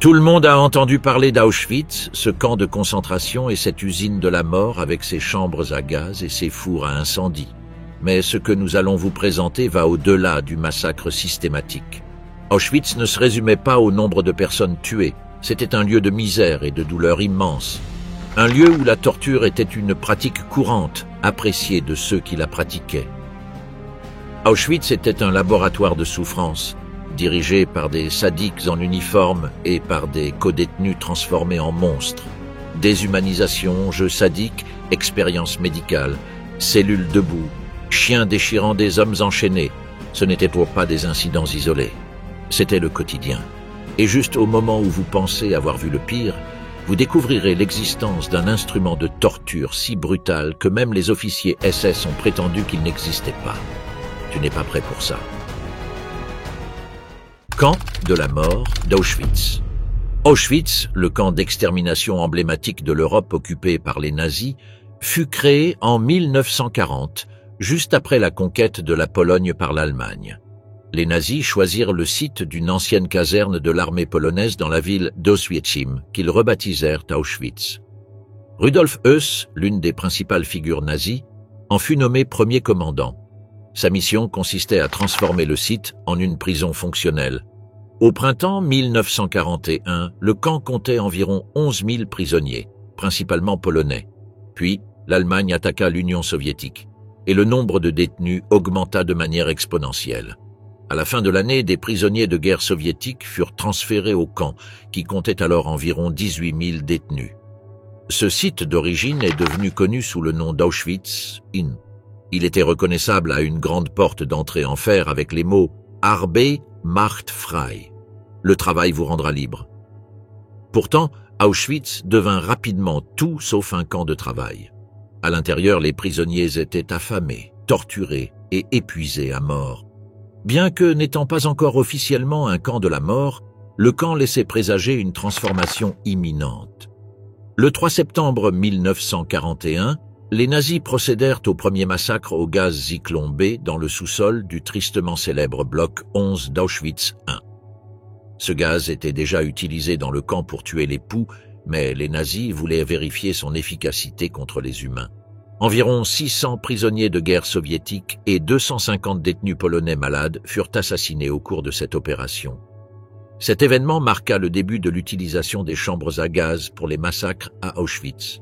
Tout le monde a entendu parler d'Auschwitz, ce camp de concentration et cette usine de la mort avec ses chambres à gaz et ses fours à incendie. Mais ce que nous allons vous présenter va au-delà du massacre systématique. Auschwitz ne se résumait pas au nombre de personnes tuées, c'était un lieu de misère et de douleur immense. Un lieu où la torture était une pratique courante, appréciée de ceux qui la pratiquaient. Auschwitz était un laboratoire de souffrance, dirigé par des sadiques en uniforme et par des codétenus transformés en monstres. Déshumanisation, jeux sadiques, expériences médicales, cellules debout, chiens déchirant des hommes enchaînés, ce n'étaient pas des incidents isolés. C'était le quotidien. Et juste au moment où vous pensez avoir vu le pire, vous découvrirez l'existence d'un instrument de torture si brutal que même les officiers SS ont prétendu qu'il n'existait pas. Tu n'es pas prêt pour ça. Camp de la mort d'Auschwitz. Auschwitz, le camp d'extermination emblématique de l'Europe occupée par les nazis, fut créé en 1940, juste après la conquête de la Pologne par l'Allemagne. Les nazis choisirent le site d'une ancienne caserne de l'armée polonaise dans la ville d'Oświęcim, qu'ils rebaptisèrent Auschwitz. Rudolf Höss, l'une des principales figures nazies, en fut nommé premier commandant. Sa mission consistait à transformer le site en une prison fonctionnelle. Au printemps 1941, le camp comptait environ 11 000 prisonniers, principalement polonais. Puis, l'Allemagne attaqua l'Union soviétique, et le nombre de détenus augmenta de manière exponentielle. À la fin de l'année, des prisonniers de guerre soviétiques furent transférés au camp, qui comptait alors environ 18 000 détenus. Ce site d'origine est devenu connu sous le nom d'Auschwitz-In. Il était reconnaissable à une grande porte d'entrée en fer avec les mots « Arbeit macht frei ». Le travail vous rendra libre. Pourtant, Auschwitz devint rapidement tout sauf un camp de travail. À l'intérieur, les prisonniers étaient affamés, torturés et épuisés à mort. Bien que n'étant pas encore officiellement un camp de la mort, le camp laissait présager une transformation imminente. Le 3 septembre 1941, les nazis procédèrent au premier massacre au gaz Zyklon B dans le sous-sol du tristement célèbre bloc 11 d'Auschwitz I. Ce gaz était déjà utilisé dans le camp pour tuer les poux, mais les nazis voulaient vérifier son efficacité contre les humains. Environ 600 prisonniers de guerre soviétiques et 250 détenus polonais malades furent assassinés au cours de cette opération. Cet événement marqua le début de l'utilisation des chambres à gaz pour les massacres à Auschwitz.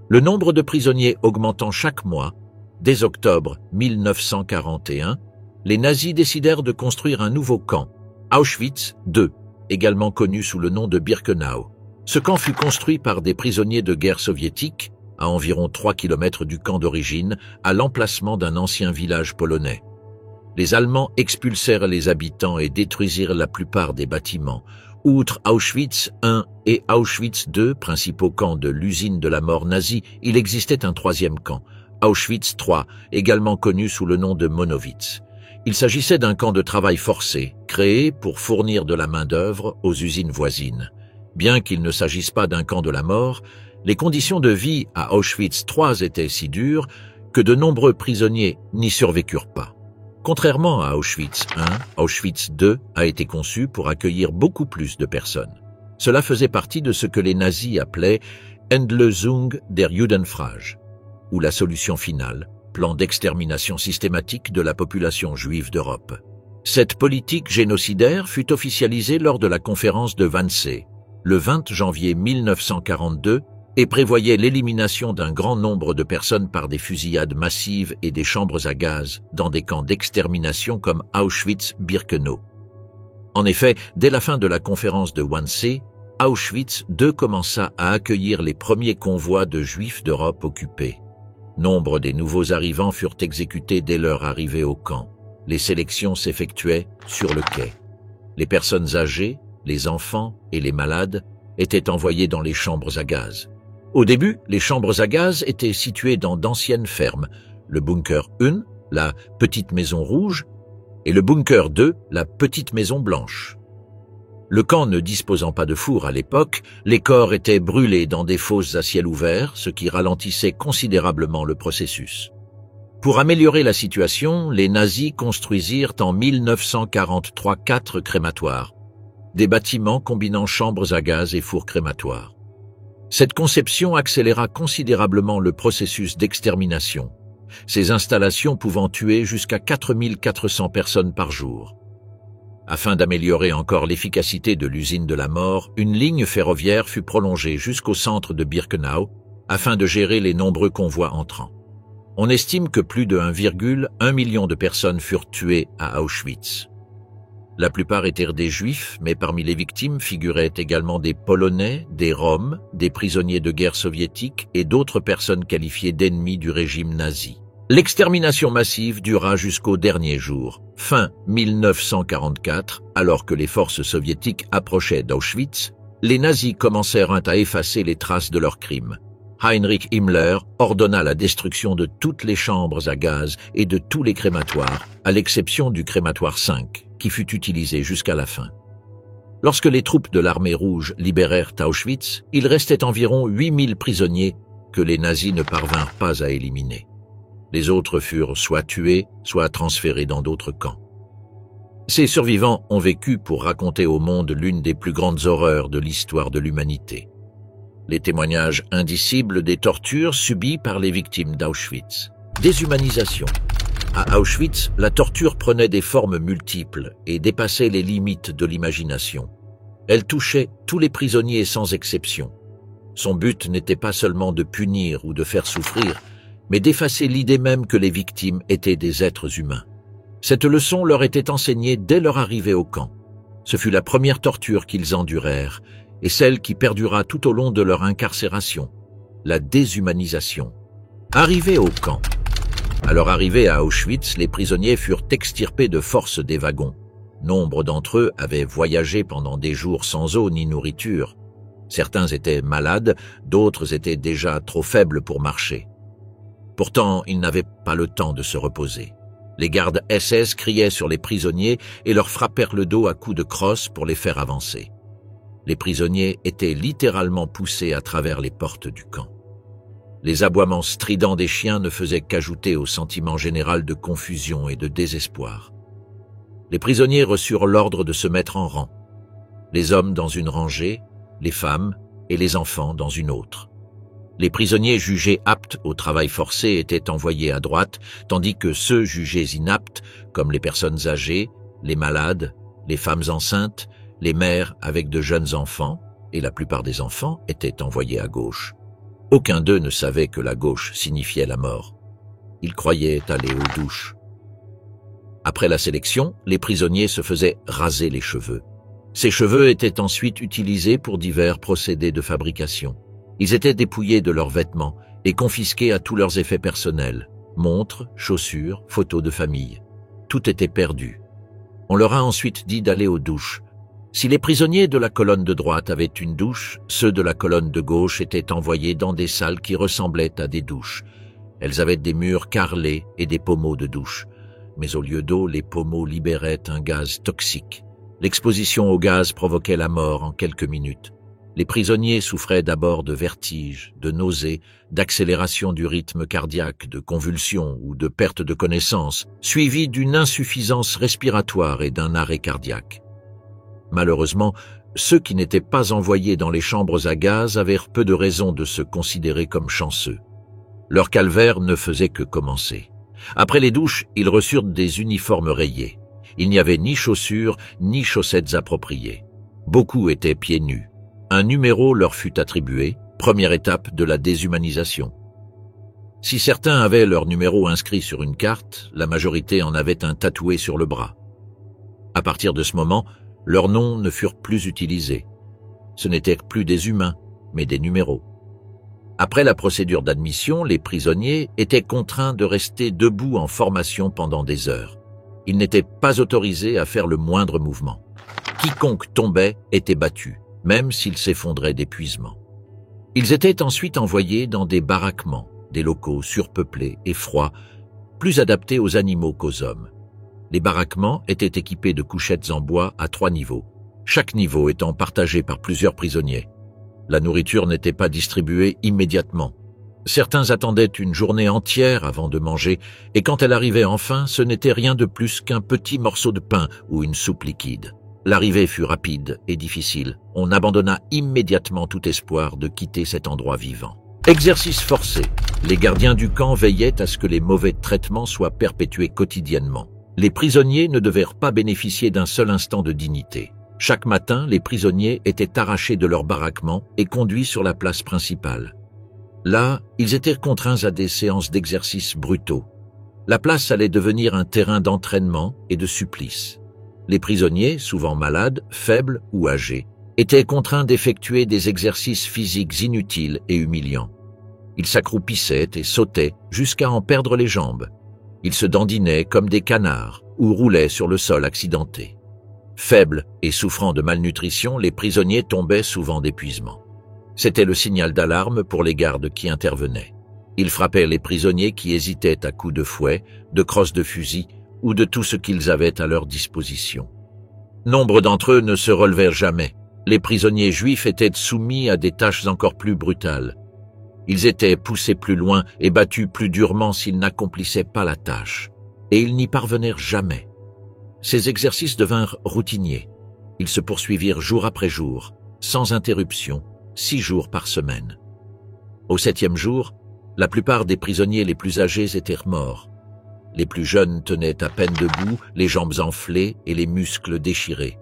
Le nombre de prisonniers augmentant chaque mois, dès octobre 1941, les nazis décidèrent de construire un nouveau camp, Auschwitz II, également connu sous le nom de Birkenau. Ce camp fut construit par des prisonniers de guerre soviétiques, à environ 3 km du camp d'origine, à l'emplacement d'un ancien village polonais. Les Allemands expulsèrent les habitants et détruisirent la plupart des bâtiments. Outre Auschwitz I et Auschwitz II, principaux camps de l'usine de la mort nazie, il existait un troisième camp, Auschwitz III, également connu sous le nom de Monowitz. Il s'agissait d'un camp de travail forcé, créé pour fournir de la main-d'œuvre aux usines voisines. Bien qu'il ne s'agisse pas d'un camp de la mort, les conditions de vie à Auschwitz III étaient si dures que de nombreux prisonniers n'y survécurent pas. Contrairement à Auschwitz I, Auschwitz II a été conçu pour accueillir beaucoup plus de personnes. Cela faisait partie de ce que les nazis appelaient Endlösung der Judenfrage, ou la solution finale, plan d'extermination systématique de la population juive d'Europe. Cette politique génocidaire fut officialisée lors de la conférence de Wannsee, le 20 janvier 1942, et prévoyait l'élimination d'un grand nombre de personnes par des fusillades massives et des chambres à gaz dans des camps d'extermination comme Auschwitz-Birkenau. En effet, dès la fin de la conférence de Wannsee, Auschwitz II commença à accueillir les premiers convois de Juifs d'Europe occupés. Nombre des nouveaux arrivants furent exécutés dès leur arrivée au camp. Les sélections s'effectuaient sur le quai. Les personnes âgées, les enfants et les malades étaient envoyés dans les chambres à gaz. Au début, les chambres à gaz étaient situées dans d'anciennes fermes, le bunker 1, la petite maison rouge, et le bunker 2, la petite maison blanche. Le camp ne disposant pas de four à l'époque, les corps étaient brûlés dans des fosses à ciel ouvert, ce qui ralentissait considérablement le processus. Pour améliorer la situation, les nazis construisirent en 1943 4 crématoires. des bâtiments combinant chambres à gaz et fours crématoires. Cette conception accéléra considérablement le processus d'extermination, ces installations pouvant tuer jusqu'à 4400 personnes par jour. Afin d'améliorer encore l'efficacité de l'usine de la mort, une ligne ferroviaire fut prolongée jusqu'au centre de Birkenau afin de gérer les nombreux convois entrants. On estime que plus de 1,1 million de personnes furent tuées à Auschwitz. La plupart étaient des Juifs, mais parmi les victimes figuraient également des Polonais, des Roms, des prisonniers de guerre soviétiques et d'autres personnes qualifiées d'ennemis du régime nazi. L'extermination massive dura jusqu'au dernier jour, fin 1944, alors que les forces soviétiques approchaient d'Auschwitz, les nazis commencèrent à effacer les traces de leurs crimes. Heinrich Himmler ordonna la destruction de toutes les chambres à gaz et de tous les crématoires, à l'exception du crématoire 5, qui fut utilisé jusqu'à la fin. Lorsque les troupes de l'armée rouge libérèrent Auschwitz, il restait environ 8000 prisonniers que les nazis ne parvinrent pas à éliminer. Les autres furent soit tués, soit transférés dans d'autres camps. Ces survivants ont vécu pour raconter au monde l'une des plus grandes horreurs de l'histoire de l'humanité. Les témoignages indicibles des tortures subies par les victimes d'Auschwitz. Déshumanisation. À Auschwitz, la torture prenait des formes multiples et dépassait les limites de l'imagination. Elle touchait tous les prisonniers sans exception. Son but n'était pas seulement de punir ou de faire souffrir, mais d'effacer l'idée même que les victimes étaient des êtres humains. Cette leçon leur était enseignée dès leur arrivée au camp. Ce fut la première torture qu'ils endurèrent, et celle qui perdura tout au long de leur incarcération, la déshumanisation. Arrivés au camp. À leur arrivée à Auschwitz, les prisonniers furent extirpés de force des wagons. Nombre d'entre eux avaient voyagé pendant des jours sans eau ni nourriture. Certains étaient malades, d'autres étaient déjà trop faibles pour marcher. Pourtant, ils n'avaient pas le temps de se reposer. Les gardes SS criaient sur les prisonniers et leur frappèrent le dos à coups de crosse pour les faire avancer. Les prisonniers étaient littéralement poussés à travers les portes du camp. Les aboiements stridents des chiens ne faisaient qu'ajouter au sentiment général de confusion et de désespoir. Les prisonniers reçurent l'ordre de se mettre en rang. Les hommes dans une rangée, les femmes et les enfants dans une autre. Les prisonniers jugés aptes au travail forcé étaient envoyés à droite, tandis que ceux jugés inaptes, comme les personnes âgées, les malades, les femmes enceintes, les mères avec de jeunes enfants, et la plupart des enfants, étaient envoyés à gauche. Aucun d'eux ne savait que la gauche signifiait la mort. Ils croyaient aller aux douches. Après la sélection, les prisonniers se faisaient raser les cheveux. Ces cheveux étaient ensuite utilisés pour divers procédés de fabrication. Ils étaient dépouillés de leurs vêtements et confisqués à tous leurs effets personnels, montres, chaussures, photos de famille. Tout était perdu. On leur a ensuite dit d'aller aux douches. Si les prisonniers de la colonne de droite avaient une douche, ceux de la colonne de gauche étaient envoyés dans des salles qui ressemblaient à des douches. Elles avaient des murs carrelés et des pommeaux de douche. Mais au lieu d'eau, les pommeaux libéraient un gaz toxique. L'exposition au gaz provoquait la mort en quelques minutes. Les prisonniers souffraient d'abord de vertiges, de nausées, d'accélération du rythme cardiaque, de convulsions ou de perte de connaissance, suivies d'une insuffisance respiratoire et d'un arrêt cardiaque. Malheureusement, ceux qui n'étaient pas envoyés dans les chambres à gaz avaient peu de raisons de se considérer comme chanceux. Leur calvaire ne faisait que commencer. Après les douches, ils reçurent des uniformes rayés. Il n'y avait ni chaussures, ni chaussettes appropriées. Beaucoup étaient pieds nus. Un numéro leur fut attribué, première étape de la déshumanisation. Si certains avaient leur numéro inscrit sur une carte, la majorité en avait un tatoué sur le bras. À partir de ce moment, leurs noms ne furent plus utilisés. Ce n'étaient plus des humains, mais des numéros. Après la procédure d'admission, les prisonniers étaient contraints de rester debout en formation pendant des heures. Ils n'étaient pas autorisés à faire le moindre mouvement. Quiconque tombait était battu, même s'il s'effondrait d'épuisement. Ils étaient ensuite envoyés dans des baraquements, des locaux surpeuplés et froids, plus adaptés aux animaux qu'aux hommes. Les baraquements étaient équipés de couchettes en bois à 3 niveaux, chaque niveau étant partagé par plusieurs prisonniers. La nourriture n'était pas distribuée immédiatement. Certains attendaient une journée entière avant de manger, et quand elle arrivait enfin, ce n'était rien de plus qu'un petit morceau de pain ou une soupe liquide. L'arrivée fut rapide et difficile. On abandonna immédiatement tout espoir de quitter cet endroit vivant. Exercice forcé. Les gardiens du camp veillaient à ce que les mauvais traitements soient perpétués quotidiennement. Les prisonniers ne devaient pas bénéficier d'un seul instant de dignité. Chaque matin, les prisonniers étaient arrachés de leur baraquement et conduits sur la place principale. Là, ils étaient contraints à des séances d'exercices brutaux. La place allait devenir un terrain d'entraînement et de supplice. Les prisonniers, souvent malades, faibles ou âgés, étaient contraints d'effectuer des exercices physiques inutiles et humiliants. Ils s'accroupissaient et sautaient jusqu'à en perdre les jambes. Ils se dandinaient comme des canards ou roulaient sur le sol accidenté. Faibles et souffrant de malnutrition, les prisonniers tombaient souvent d'épuisement. C'était le signal d'alarme pour les gardes qui intervenaient. Ils frappaient les prisonniers qui hésitaient à coups de fouet, de crosses de fusil ou de tout ce qu'ils avaient à leur disposition. Nombre d'entre eux ne se relevèrent jamais. Les prisonniers juifs étaient soumis à des tâches encore plus brutales. Ils étaient poussés plus loin et battus plus durement s'ils n'accomplissaient pas la tâche, et ils n'y parvenèrent jamais. Ces exercices devinrent routiniers. Ils se poursuivirent jour après jour, sans interruption, 6 jours par semaine. Au 7e jour, la plupart des prisonniers les plus âgés étaient morts. Les plus jeunes tenaient à peine debout, les jambes enflées et les muscles déchirés.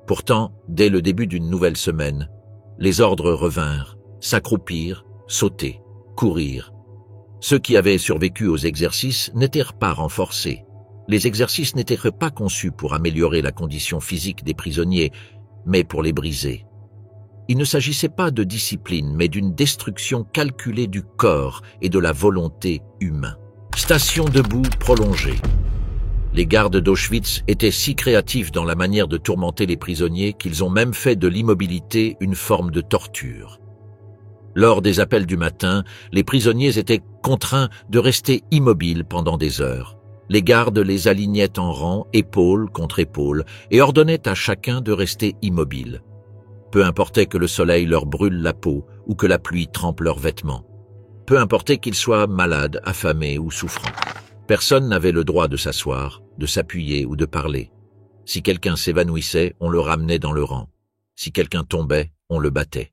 Pourtant, dès le début d'une nouvelle semaine, les ordres revinrent, s'accroupir, sauter, courir. Ceux qui avaient survécu aux exercices n'étaient pas renforcés. Les exercices n'étaient pas conçus pour améliorer la condition physique des prisonniers, mais pour les briser. Il ne s'agissait pas de discipline, mais d'une destruction calculée du corps et de la volonté humaine. Station debout prolongée. Les gardes d'Auschwitz étaient si créatifs dans la manière de tourmenter les prisonniers qu'ils ont même fait de l'immobilité une forme de torture. Lors des appels du matin, les prisonniers étaient contraints de rester immobiles pendant des heures. Les gardes les alignaient en rang, épaule contre épaule, et ordonnaient à chacun de rester immobile. Peu importait que le soleil leur brûle la peau ou que la pluie trempe leurs vêtements. Peu importait qu'ils soient malades, affamés ou souffrants. Personne n'avait le droit de s'asseoir, de s'appuyer ou de parler. Si quelqu'un s'évanouissait, on le ramenait dans le rang. Si quelqu'un tombait, on le battait.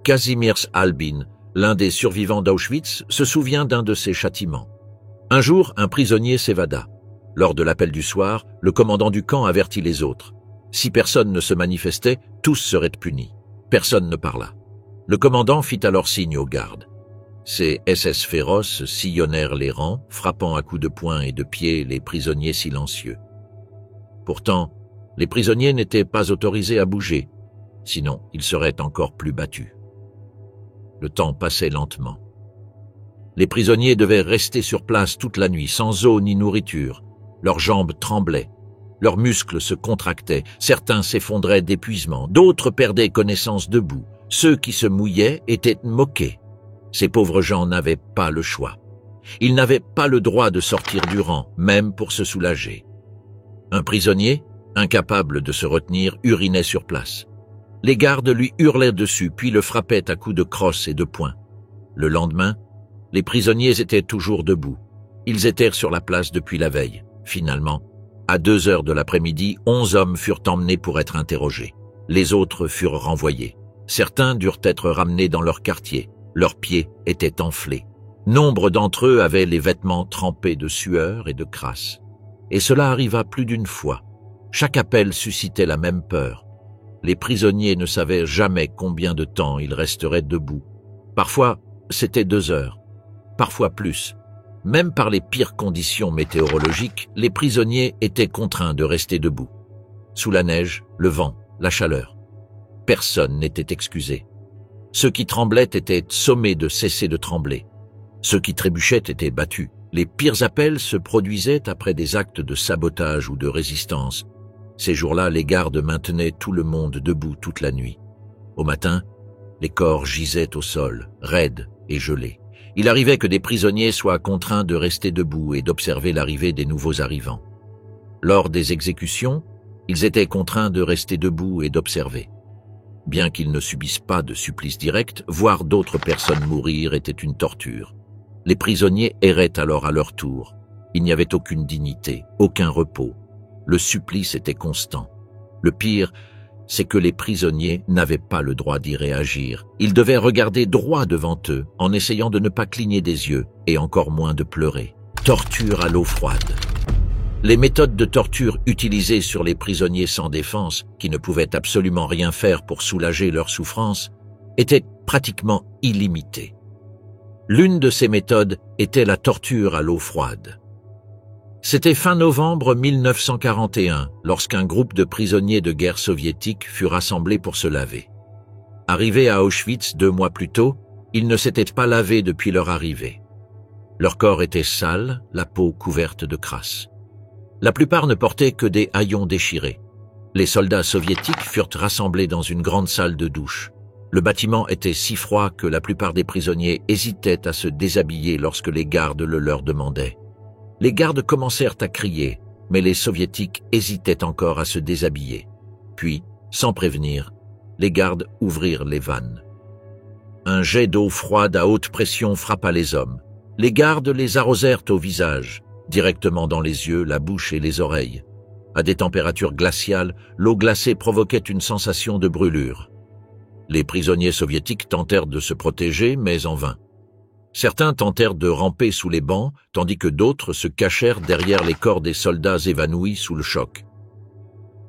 Kazimierz Albin, l'un des survivants d'Auschwitz, se souvient d'un de ces châtiments. Un jour, un prisonnier s'évada. Lors de l'appel du soir, le commandant du camp avertit les autres. Si personne ne se manifestait, tous seraient punis. Personne ne parla. Le commandant fit alors signe aux gardes. Ces SS féroces sillonnèrent les rangs, frappant à coups de poing et de pied les prisonniers silencieux. Pourtant, les prisonniers n'étaient pas autorisés à bouger, sinon ils seraient encore plus battus. Le temps passait lentement. Les prisonniers devaient rester sur place toute la nuit, sans eau ni nourriture. Leurs jambes tremblaient, leurs muscles se contractaient, certains s'effondraient d'épuisement, d'autres perdaient connaissance debout. Ceux qui se mouillaient étaient moqués. Ces pauvres gens n'avaient pas le choix. Ils n'avaient pas le droit de sortir du rang, même pour se soulager. Un prisonnier, incapable de se retenir, urinait sur place. Les gardes lui hurlaient dessus, puis le frappaient à coups de crosse et de poing. Le lendemain, les prisonniers étaient toujours debout. Ils étaient sur la place depuis la veille. Finalement, à 2 heures de l'après-midi, 11 hommes furent emmenés pour être interrogés. Les autres furent renvoyés. Certains durent être ramenés dans leur quartier. Leurs pieds étaient enflés. Nombre d'entre eux avaient les vêtements trempés de sueur et de crasse. Et cela arriva plus d'une fois. Chaque appel suscitait la même peur. Les prisonniers ne savaient jamais combien de temps ils resteraient debout. Parfois, c'était 2 heures. Parfois plus. Même par les pires conditions météorologiques, les prisonniers étaient contraints de rester debout. Sous la neige, le vent, la chaleur. Personne n'était excusé. Ceux qui tremblaient étaient sommés de cesser de trembler. Ceux qui trébuchaient étaient battus. Les pires appels se produisaient après des actes de sabotage ou de résistance. Ces jours-là, les gardes maintenaient tout le monde debout toute la nuit. Au matin, les corps gisaient au sol, raides et gelés. Il arrivait que des prisonniers soient contraints de rester debout et d'observer l'arrivée des nouveaux arrivants. Lors des exécutions, ils étaient contraints de rester debout et d'observer. Bien qu'ils ne subissent pas de supplice direct, voir d'autres personnes mourir était une torture. Les prisonniers erraient alors à leur tour. Il n'y avait aucune dignité, aucun repos. Le supplice était constant. Le pire, c'est que les prisonniers n'avaient pas le droit d'y réagir. Ils devaient regarder droit devant eux, en essayant de ne pas cligner des yeux, et encore moins de pleurer. Torture à l'eau froide. Les méthodes de torture utilisées sur les prisonniers sans défense, qui ne pouvaient absolument rien faire pour soulager leur souffrance, étaient pratiquement illimitées. L'une de ces méthodes était la torture à l'eau froide. C'était fin novembre 1941, lorsqu'un groupe de prisonniers de guerre soviétiques fut rassemblé pour se laver. Arrivés à Auschwitz 2 mois plus tôt, ils ne s'étaient pas lavés depuis leur arrivée. Leur corps était sale, la peau couverte de crasse. La plupart ne portaient que des haillons déchirés. Les soldats soviétiques furent rassemblés dans une grande salle de douche. Le bâtiment était si froid que la plupart des prisonniers hésitaient à se déshabiller lorsque les gardes le leur demandaient. Les gardes commencèrent à crier, mais les soviétiques hésitaient encore à se déshabiller. Puis, sans prévenir, les gardes ouvrirent les vannes. Un jet d'eau froide à haute pression frappa les hommes. Les gardes les arrosèrent au visage, directement dans les yeux, la bouche et les oreilles. À des températures glaciales, l'eau glacée provoquait une sensation de brûlure. Les prisonniers soviétiques tentèrent de se protéger, mais en vain. Certains tentèrent de ramper sous les bancs, tandis que d'autres se cachèrent derrière les corps des soldats évanouis sous le choc.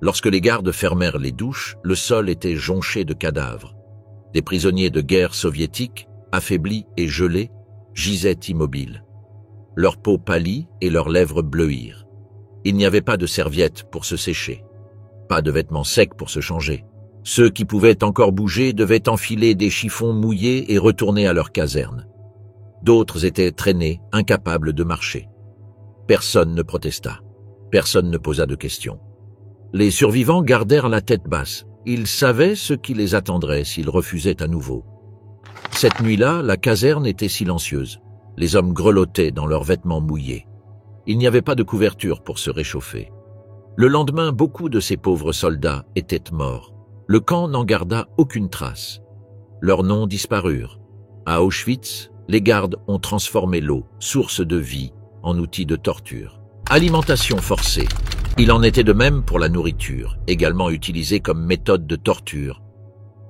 Lorsque les gardes fermèrent les douches, le sol était jonché de cadavres. Des prisonniers de guerre soviétiques, affaiblis et gelés, gisaient immobiles. Leur peau pâlit et leurs lèvres bleuirent. Il n'y avait pas de serviettes pour se sécher, pas de vêtements secs pour se changer. Ceux qui pouvaient encore bouger devaient enfiler des chiffons mouillés et retourner à leur caserne. D'autres étaient traînés, incapables de marcher. Personne ne protesta. Personne ne posa de questions. Les survivants gardèrent la tête basse. Ils savaient ce qui les attendrait s'ils refusaient à nouveau. Cette nuit-là, la caserne était silencieuse. Les hommes grelottaient dans leurs vêtements mouillés. Il n'y avait pas de couverture pour se réchauffer. Le lendemain, beaucoup de ces pauvres soldats étaient morts. Le camp n'en garda aucune trace. Leurs noms disparurent. À Auschwitz, les gardes ont transformé l'eau, source de vie, en outil de torture. Alimentation forcée. Il en était de même pour la nourriture, également utilisée comme méthode de torture.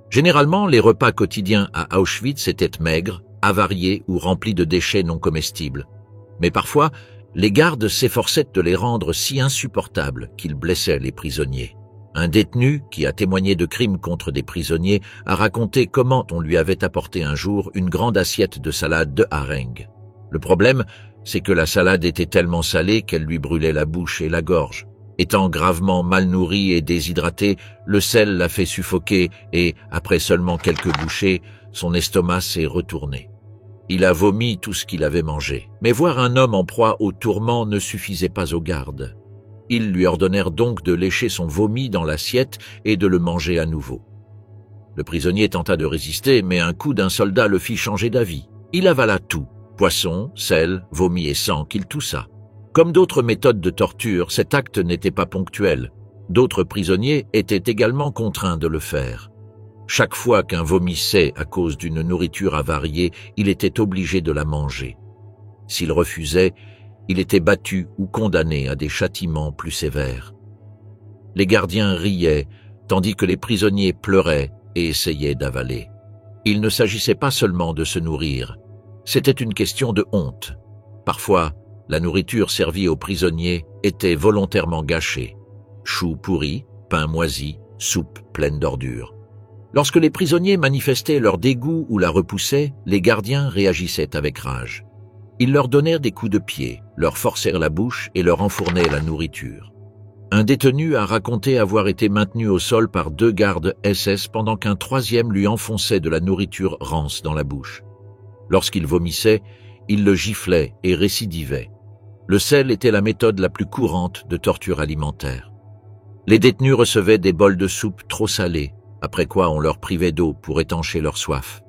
Généralement, les repas quotidiens à Auschwitz étaient maigres, avariés ou remplis de déchets non comestibles. Mais parfois, les gardes s'efforçaient de les rendre si insupportables qu'ils blessaient les prisonniers. Un détenu, qui a témoigné de crimes contre des prisonniers, a raconté comment on lui avait apporté un jour une grande assiette de salade de hareng. Le problème, c'est que la salade était tellement salée qu'elle lui brûlait la bouche et la gorge. Étant gravement mal nourri et déshydraté, le sel l'a fait suffoquer et, après seulement quelques bouchées, son estomac s'est retourné. Il a vomi tout ce qu'il avait mangé. Mais voir un homme en proie au tourment ne suffisait pas aux gardes. Ils lui ordonnèrent donc de lécher son vomi dans l'assiette et de le manger à nouveau. Le prisonnier tenta de résister, mais un coup d'un soldat le fit changer d'avis. Il avala tout, poisson, sel, vomi et sang, qu'il toussa. Comme d'autres méthodes de torture, cet acte n'était pas ponctuel. D'autres prisonniers étaient également contraints de le faire. Chaque fois qu'un vomissait à cause d'une nourriture avariée, il était obligé de la manger. S'il refusait, il était battu ou condamné à des châtiments plus sévères. Les gardiens riaient, tandis que les prisonniers pleuraient et essayaient d'avaler. Il ne s'agissait pas seulement de se nourrir, c'était une question de honte. Parfois, la nourriture servie aux prisonniers était volontairement gâchée. Choux pourris, pain moisi, soupe pleine d'ordures. Lorsque les prisonniers manifestaient leur dégoût ou la repoussaient, les gardiens réagissaient avec rage. Ils leur donnèrent des coups de pied, leur forcèrent la bouche et leur enfournaient la nourriture. Un détenu a raconté avoir été maintenu au sol par 2 gardes SS pendant qu'un 3e lui enfonçait de la nourriture rance dans la bouche. Lorsqu'il vomissait, il le giflait et récidivait. Le sel était la méthode la plus courante de torture alimentaire. Les détenus recevaient des bols de soupe trop salés, après quoi on leur privait d'eau pour étancher leur soif.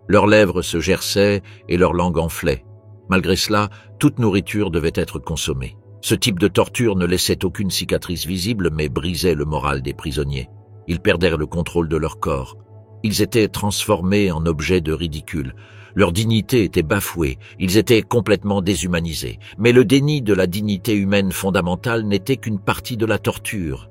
Leurs lèvres se gerçaient et leur langue enflait. Malgré cela, toute nourriture devait être consommée. Ce type de torture ne laissait aucune cicatrice visible, mais brisait le moral des prisonniers. Ils perdèrent le contrôle de leur corps. Ils étaient transformés en objets de ridicule. Leur dignité était bafouée, ils étaient complètement déshumanisés. Mais le déni de la dignité humaine fondamentale n'était qu'une partie de la torture.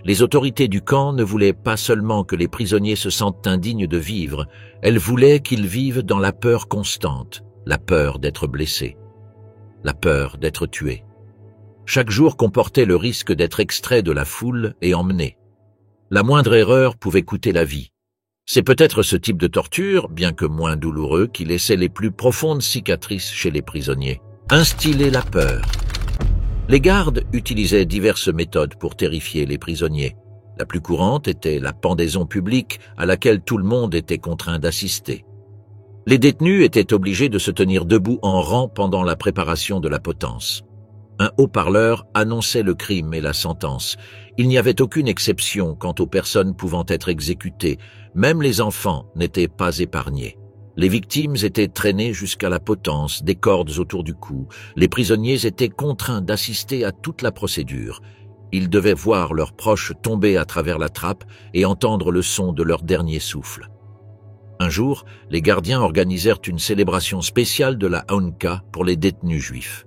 Les autorités du camp ne voulaient pas seulement que les prisonniers se sentent indignes de vivre, elles voulaient qu'ils vivent dans la peur constante, la peur d'être blessés, la peur d'être tués. Chaque jour comportait le risque d'être extrait de la foule et emmené. La moindre erreur pouvait coûter la vie. C'est peut-être ce type de torture, bien que moins douloureux, qui laissait les plus profondes cicatrices chez les prisonniers. Instiller la peur. Les gardes utilisaient diverses méthodes pour terrifier les prisonniers. La plus courante était la pendaison publique à laquelle tout le monde était contraint d'assister. Les détenus étaient obligés de se tenir debout en rang pendant la préparation de la potence. Un haut-parleur annonçait le crime et la sentence. Il n'y avait aucune exception quant aux personnes pouvant être exécutées. Même les enfants n'étaient pas épargnés. Les victimes étaient traînées jusqu'à la potence, des cordes autour du cou. Les prisonniers étaient contraints d'assister à toute la procédure. Ils devaient voir leurs proches tomber à travers la trappe et entendre le son de leur dernier souffle. Un jour, les gardiens organisèrent une célébration spéciale de la Hanouka pour les détenus juifs.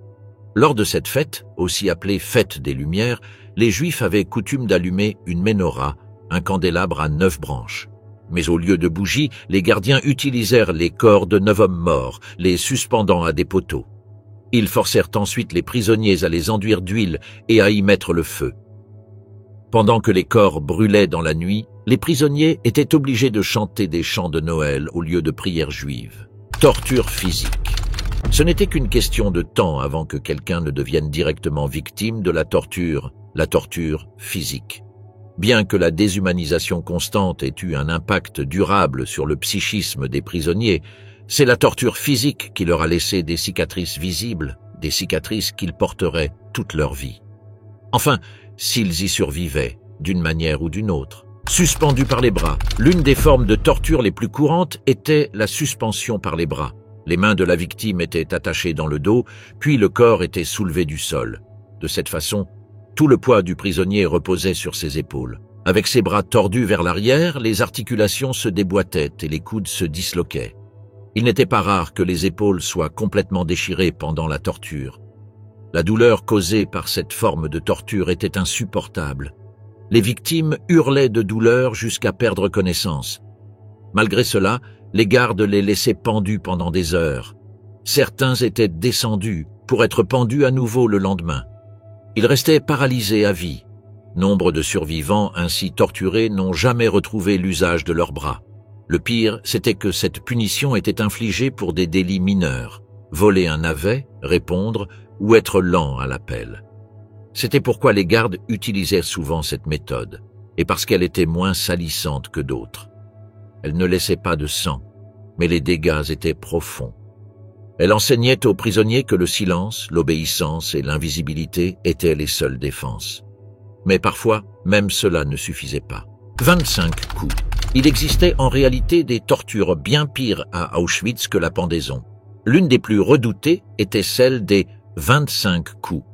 Lors de cette fête, aussi appelée fête des Lumières, les Juifs avaient coutume d'allumer une menorah, un candélabre à 9 branches. Mais au lieu de bougies, les gardiens utilisèrent les corps de 9 hommes morts, les suspendant à des poteaux. Ils forcèrent ensuite les prisonniers à les enduire d'huile et à y mettre le feu. Pendant que les corps brûlaient dans la nuit, les prisonniers étaient obligés de chanter des chants de Noël au lieu de prières juives. Torture physique. Ce n'était qu'une question de temps avant que quelqu'un ne devienne directement victime de la torture physique. Bien que la déshumanisation constante ait eu un impact durable sur le psychisme des prisonniers, c'est la torture physique qui leur a laissé des cicatrices visibles, des cicatrices qu'ils porteraient toute leur vie. Enfin, s'ils y survivaient, d'une manière ou d'une autre. Suspendus par les bras, l'une des formes de torture les plus courantes était la suspension par les bras. Les mains de la victime étaient attachées dans le dos, puis le corps était soulevé du sol. De cette façon, tout le poids du prisonnier reposait sur ses épaules. Avec ses bras tordus vers l'arrière, les articulations se déboîtaient et les coudes se disloquaient. Il n'était pas rare que les épaules soient complètement déchirées pendant la torture. La douleur causée par cette forme de torture était insupportable. Les victimes hurlaient de douleur jusqu'à perdre connaissance. Malgré cela, les gardes les laissaient pendus pendant des heures. Certains étaient descendus pour être pendus à nouveau le lendemain. Ils restaient paralysés à vie. Nombre de survivants ainsi torturés n'ont jamais retrouvé l'usage de leurs bras. Le pire, c'était que cette punition était infligée pour des délits mineurs. Voler un navet, répondre ou être lent à l'appel. C'était pourquoi les gardes utilisaient souvent cette méthode, et parce qu'elle était moins salissante que d'autres. Elle ne laissait pas de sang, mais les dégâts étaient profonds. Elle enseignait aux prisonniers que le silence, l'obéissance et l'invisibilité étaient les seules défenses. Mais parfois, même cela ne suffisait pas. 25 coups. Il existait en réalité des tortures bien pires à Auschwitz que la pendaison. L'une des plus redoutées était celle des 25 coups.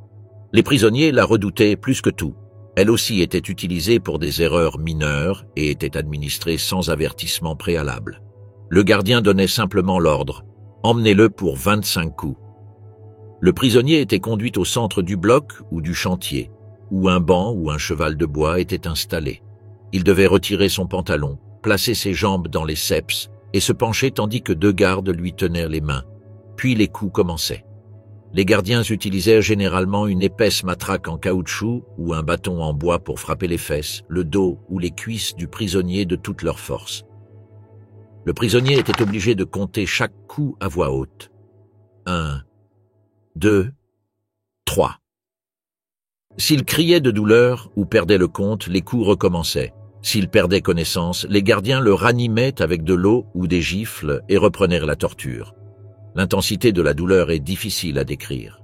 Les prisonniers la redoutaient plus que tout. Elle aussi était utilisée pour des erreurs mineures et était administrée sans avertissement préalable. Le gardien donnait simplement l'ordre « Emmenez-le pour 25 coups ». Le prisonnier était conduit au centre du bloc ou du chantier, où un banc ou un cheval de bois était installé. Il devait retirer son pantalon, placer ses jambes dans les ceps et se pencher tandis que 2 gardes lui tenaient les mains. Puis les coups commençaient. Les gardiens utilisaient généralement une épaisse matraque en caoutchouc ou un bâton en bois pour frapper les fesses, le dos ou les cuisses du prisonnier de toute leur force. Le prisonnier était obligé de compter chaque coup à voix haute. 1, 2, 3. S'il criait de douleur ou perdait le compte, les coups recommençaient. S'il perdait connaissance, les gardiens le ranimaient avec de l'eau ou des gifles et reprenèrent la torture. L'intensité de la douleur est difficile à décrire.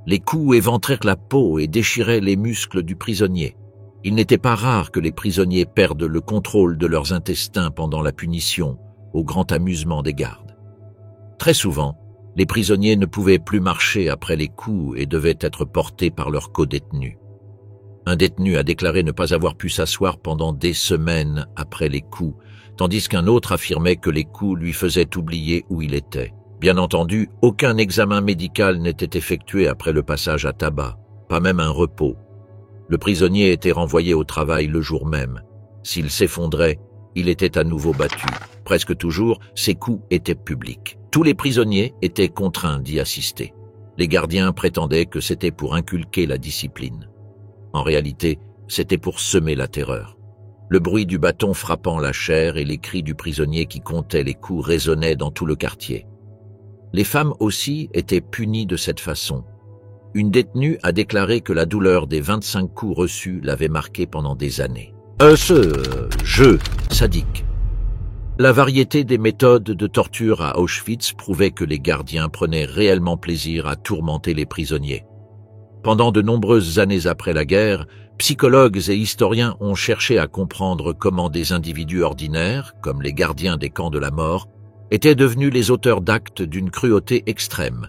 Les coups éventrèrent la peau et déchiraient les muscles du prisonnier. Il n'était pas rare que les prisonniers perdent le contrôle de leurs intestins pendant la punition, au grand amusement des gardes. Très souvent, les prisonniers ne pouvaient plus marcher après les coups et devaient être portés par leurs codétenus. Un détenu a déclaré ne pas avoir pu s'asseoir pendant des semaines après les coups, tandis qu'un autre affirmait que les coups lui faisaient oublier où il était. Bien entendu, aucun examen médical n'était effectué après le passage à tabac, pas même un repos. Le prisonnier était renvoyé au travail le jour même. S'il s'effondrait, il était à nouveau battu. Presque toujours, ses coups étaient publics. Tous les prisonniers étaient contraints d'y assister. Les gardiens prétendaient que c'était pour inculquer la discipline. En réalité, c'était pour semer la terreur. Le bruit du bâton frappant la chair et les cris du prisonnier qui comptait les coups résonnaient dans tout le quartier. Les femmes aussi étaient punies de cette façon. Une détenue a déclaré que la douleur des 25 coups reçus l'avait marquée pendant des années. Jeu sadique. La variété des méthodes de torture à Auschwitz prouvait que les gardiens prenaient réellement plaisir à tourmenter les prisonniers. Pendant de nombreuses années après la guerre, psychologues et historiens ont cherché à comprendre comment des individus ordinaires, comme les gardiens des camps de la mort, étaient devenus les auteurs d'actes d'une cruauté extrême.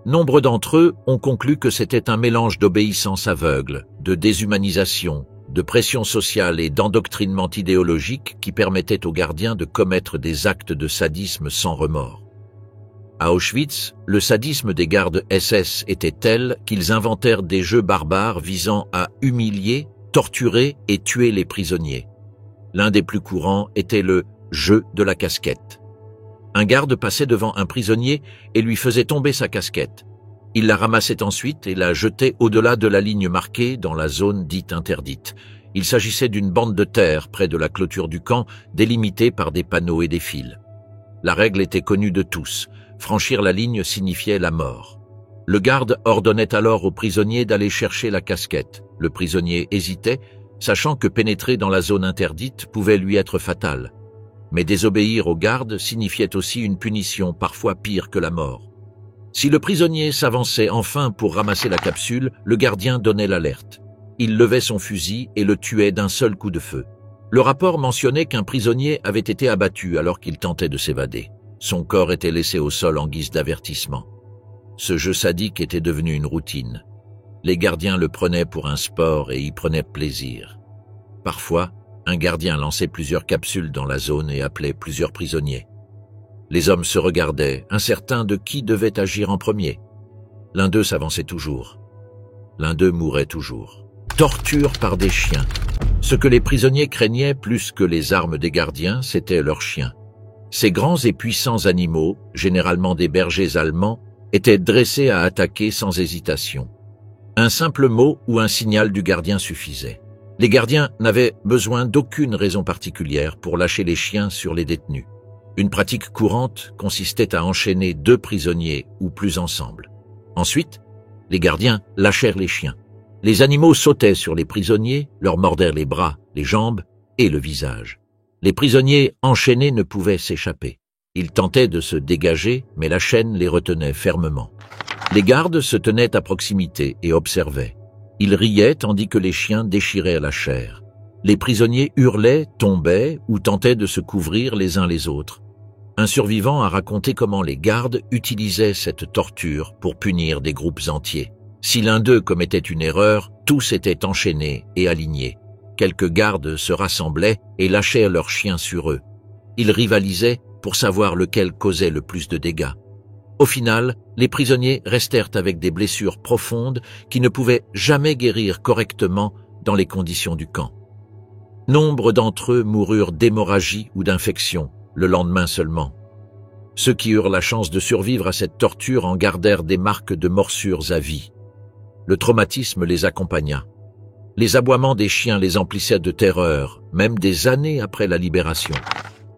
Nombre d'entre eux ont conclu que c'était un mélange d'obéissance aveugle, de déshumanisation, de pression sociale et d'endoctrinement idéologique qui permettait aux gardiens de commettre des actes de sadisme sans remords. À Auschwitz, le sadisme des gardes SS était tel qu'ils inventèrent des jeux barbares visant à humilier, torturer et tuer les prisonniers. L'un des plus courants était le jeu de la casquette. Un garde passait devant un prisonnier et lui faisait tomber sa casquette. Il la ramassait ensuite et la jetait au-delà de la ligne marquée dans la zone dite interdite. Il s'agissait d'une bande de terre près de la clôture du camp, délimitée par des panneaux et des fils. La règle était connue de tous. Franchir la ligne signifiait la mort. Le garde ordonnait alors au prisonnier d'aller chercher la casquette. Le prisonnier hésitait, sachant que pénétrer dans la zone interdite pouvait lui être fatal. Mais désobéir au garde signifiait aussi une punition parfois pire que la mort. Si le prisonnier s'avançait enfin pour ramasser la capsule, le gardien donnait l'alerte. Il levait son fusil et le tuait d'un seul coup de feu. Le rapport mentionnait qu'un prisonnier avait été abattu alors qu'il tentait de s'évader. Son corps était laissé au sol en guise d'avertissement. Ce jeu sadique était devenu une routine. Les gardiens le prenaient pour un sport et y prenaient plaisir. Parfois, un gardien lançait plusieurs capsules dans la zone et appelait plusieurs prisonniers. Les hommes se regardaient, incertains de qui devait agir en premier. L'un d'eux s'avançait toujours. L'un d'eux mourait toujours. Torture par des chiens. Ce que les prisonniers craignaient plus que les armes des gardiens, c'était leurs chiens. Ces grands et puissants animaux, généralement des bergers allemands, étaient dressés à attaquer sans hésitation. Un simple mot ou un signal du gardien suffisait. Les gardiens n'avaient besoin d'aucune raison particulière pour lâcher les chiens sur les détenus. Une pratique courante consistait à enchaîner 2 prisonniers ou plus ensemble. Ensuite, les gardiens lâchèrent les chiens. Les animaux sautaient sur les prisonniers, leur mordèrent les bras, les jambes et le visage. Les prisonniers enchaînés ne pouvaient s'échapper. Ils tentaient de se dégager, mais la chaîne les retenait fermement. Les gardes se tenaient à proximité et observaient. Ils riaient tandis que les chiens déchiraient la chair. Les prisonniers hurlaient, tombaient ou tentaient de se couvrir les uns les autres. Un survivant a raconté comment les gardes utilisaient cette torture pour punir des groupes entiers. Si l'un d'eux commettait une erreur, tous étaient enchaînés et alignés. Quelques gardes se rassemblaient et lâchaient leurs chiens sur eux. Ils rivalisaient pour savoir lequel causait le plus de dégâts. Au final, les prisonniers restèrent avec des blessures profondes qui ne pouvaient jamais guérir correctement dans les conditions du camp. Nombre d'entre eux moururent d'hémorragie ou d'infection, le lendemain seulement. Ceux qui eurent la chance de survivre à cette torture en gardèrent des marques de morsures à vie. Le traumatisme les accompagna. Les aboiements des chiens les emplissaient de terreur, même des années après la libération.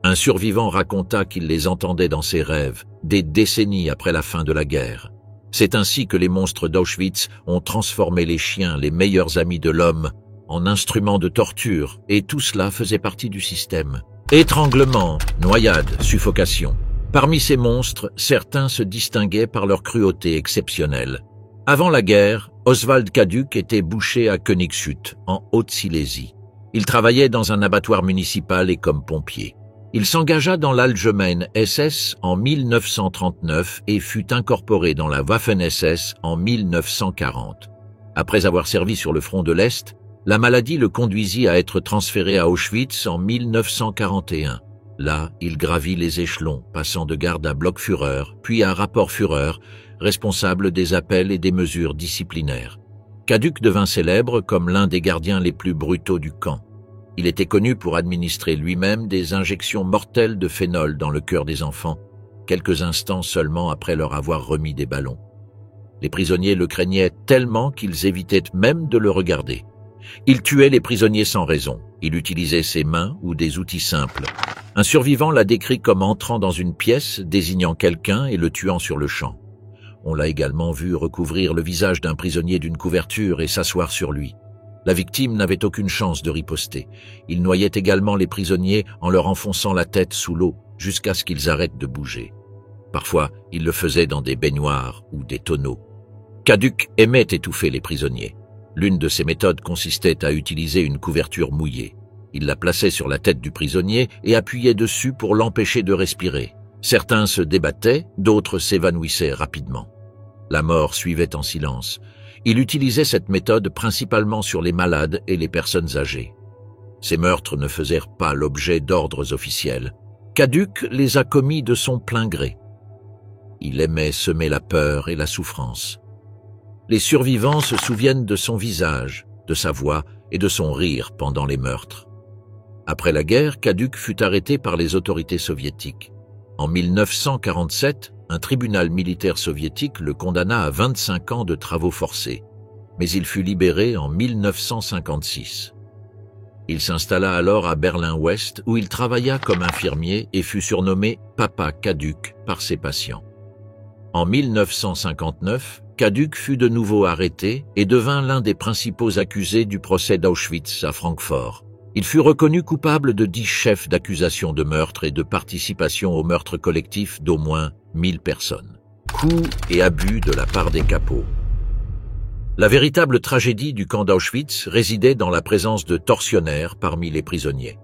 Un survivant raconta qu'il les entendait dans ses rêves, des décennies après la fin de la guerre. C'est ainsi que les monstres d'Auschwitz ont transformé les chiens, les meilleurs amis de l'homme, en instruments de torture, et tout cela faisait partie du système. Étranglement, noyade, suffocation. Parmi ces monstres, certains se distinguaient par leur cruauté exceptionnelle. Avant la guerre, Oswald Kaduk était boucher à Königsütt, en Haute-Silésie. Il travaillait dans un abattoir municipal et comme pompier. Il s'engagea dans l'Allgemeine SS en 1939 et fut incorporé dans la Waffen-SS en 1940. Après avoir servi sur le front de l'Est, la maladie le conduisit à être transféré à Auschwitz en 1941. Là, il gravit les échelons, passant de garde à Blockführer, puis à Rapportführer, responsable des appels et des mesures disciplinaires. Caduc devint célèbre comme l'un des gardiens les plus brutaux du camp. Il était connu pour administrer lui-même des injections mortelles de phénol dans le cœur des enfants, quelques instants seulement après leur avoir remis des ballons. Les prisonniers le craignaient tellement qu'ils évitaient même de le regarder. Il tuait les prisonniers sans raison. Il utilisait ses mains ou des outils simples. Un survivant l'a décrit comme entrant dans une pièce, désignant quelqu'un et le tuant sur le champ. On l'a également vu recouvrir le visage d'un prisonnier d'une couverture et s'asseoir sur lui. La victime n'avait aucune chance de riposter. Il noyait également les prisonniers en leur enfonçant la tête sous l'eau jusqu'à ce qu'ils arrêtent de bouger. Parfois, il le faisait dans des baignoires ou des tonneaux. Caduc aimait étouffer les prisonniers. L'une de ses méthodes consistait à utiliser une couverture mouillée. Il la plaçait sur la tête du prisonnier et appuyait dessus pour l'empêcher de respirer. Certains se débattaient, d'autres s'évanouissaient rapidement. La mort suivait en silence. Il utilisait cette méthode principalement sur les malades et les personnes âgées. Ces meurtres ne faisaient pas l'objet d'ordres officiels. Caduc les a commis de son plein gré. Il aimait semer la peur et la souffrance. Les survivants se souviennent de son visage, de sa voix et de son rire pendant les meurtres. Après la guerre, Caduc fut arrêté par les autorités soviétiques. En 1947, un tribunal militaire soviétique le condamna à 25 ans de travaux forcés, mais il fut libéré en 1956. Il s'installa alors à Berlin-Ouest où il travailla comme infirmier et fut surnommé « Papa Caduc » par ses patients. En 1959, Caduc fut de nouveau arrêté et devint l'un des principaux accusés du procès d'Auschwitz à Francfort. Il fut reconnu coupable de 10 chefs d'accusation de meurtre et de participation au meurtre collectif d'au moins 1000 personnes. Coups et abus de la part des capos. La véritable tragédie du camp d'Auschwitz résidait dans la présence de tortionnaires parmi les prisonniers.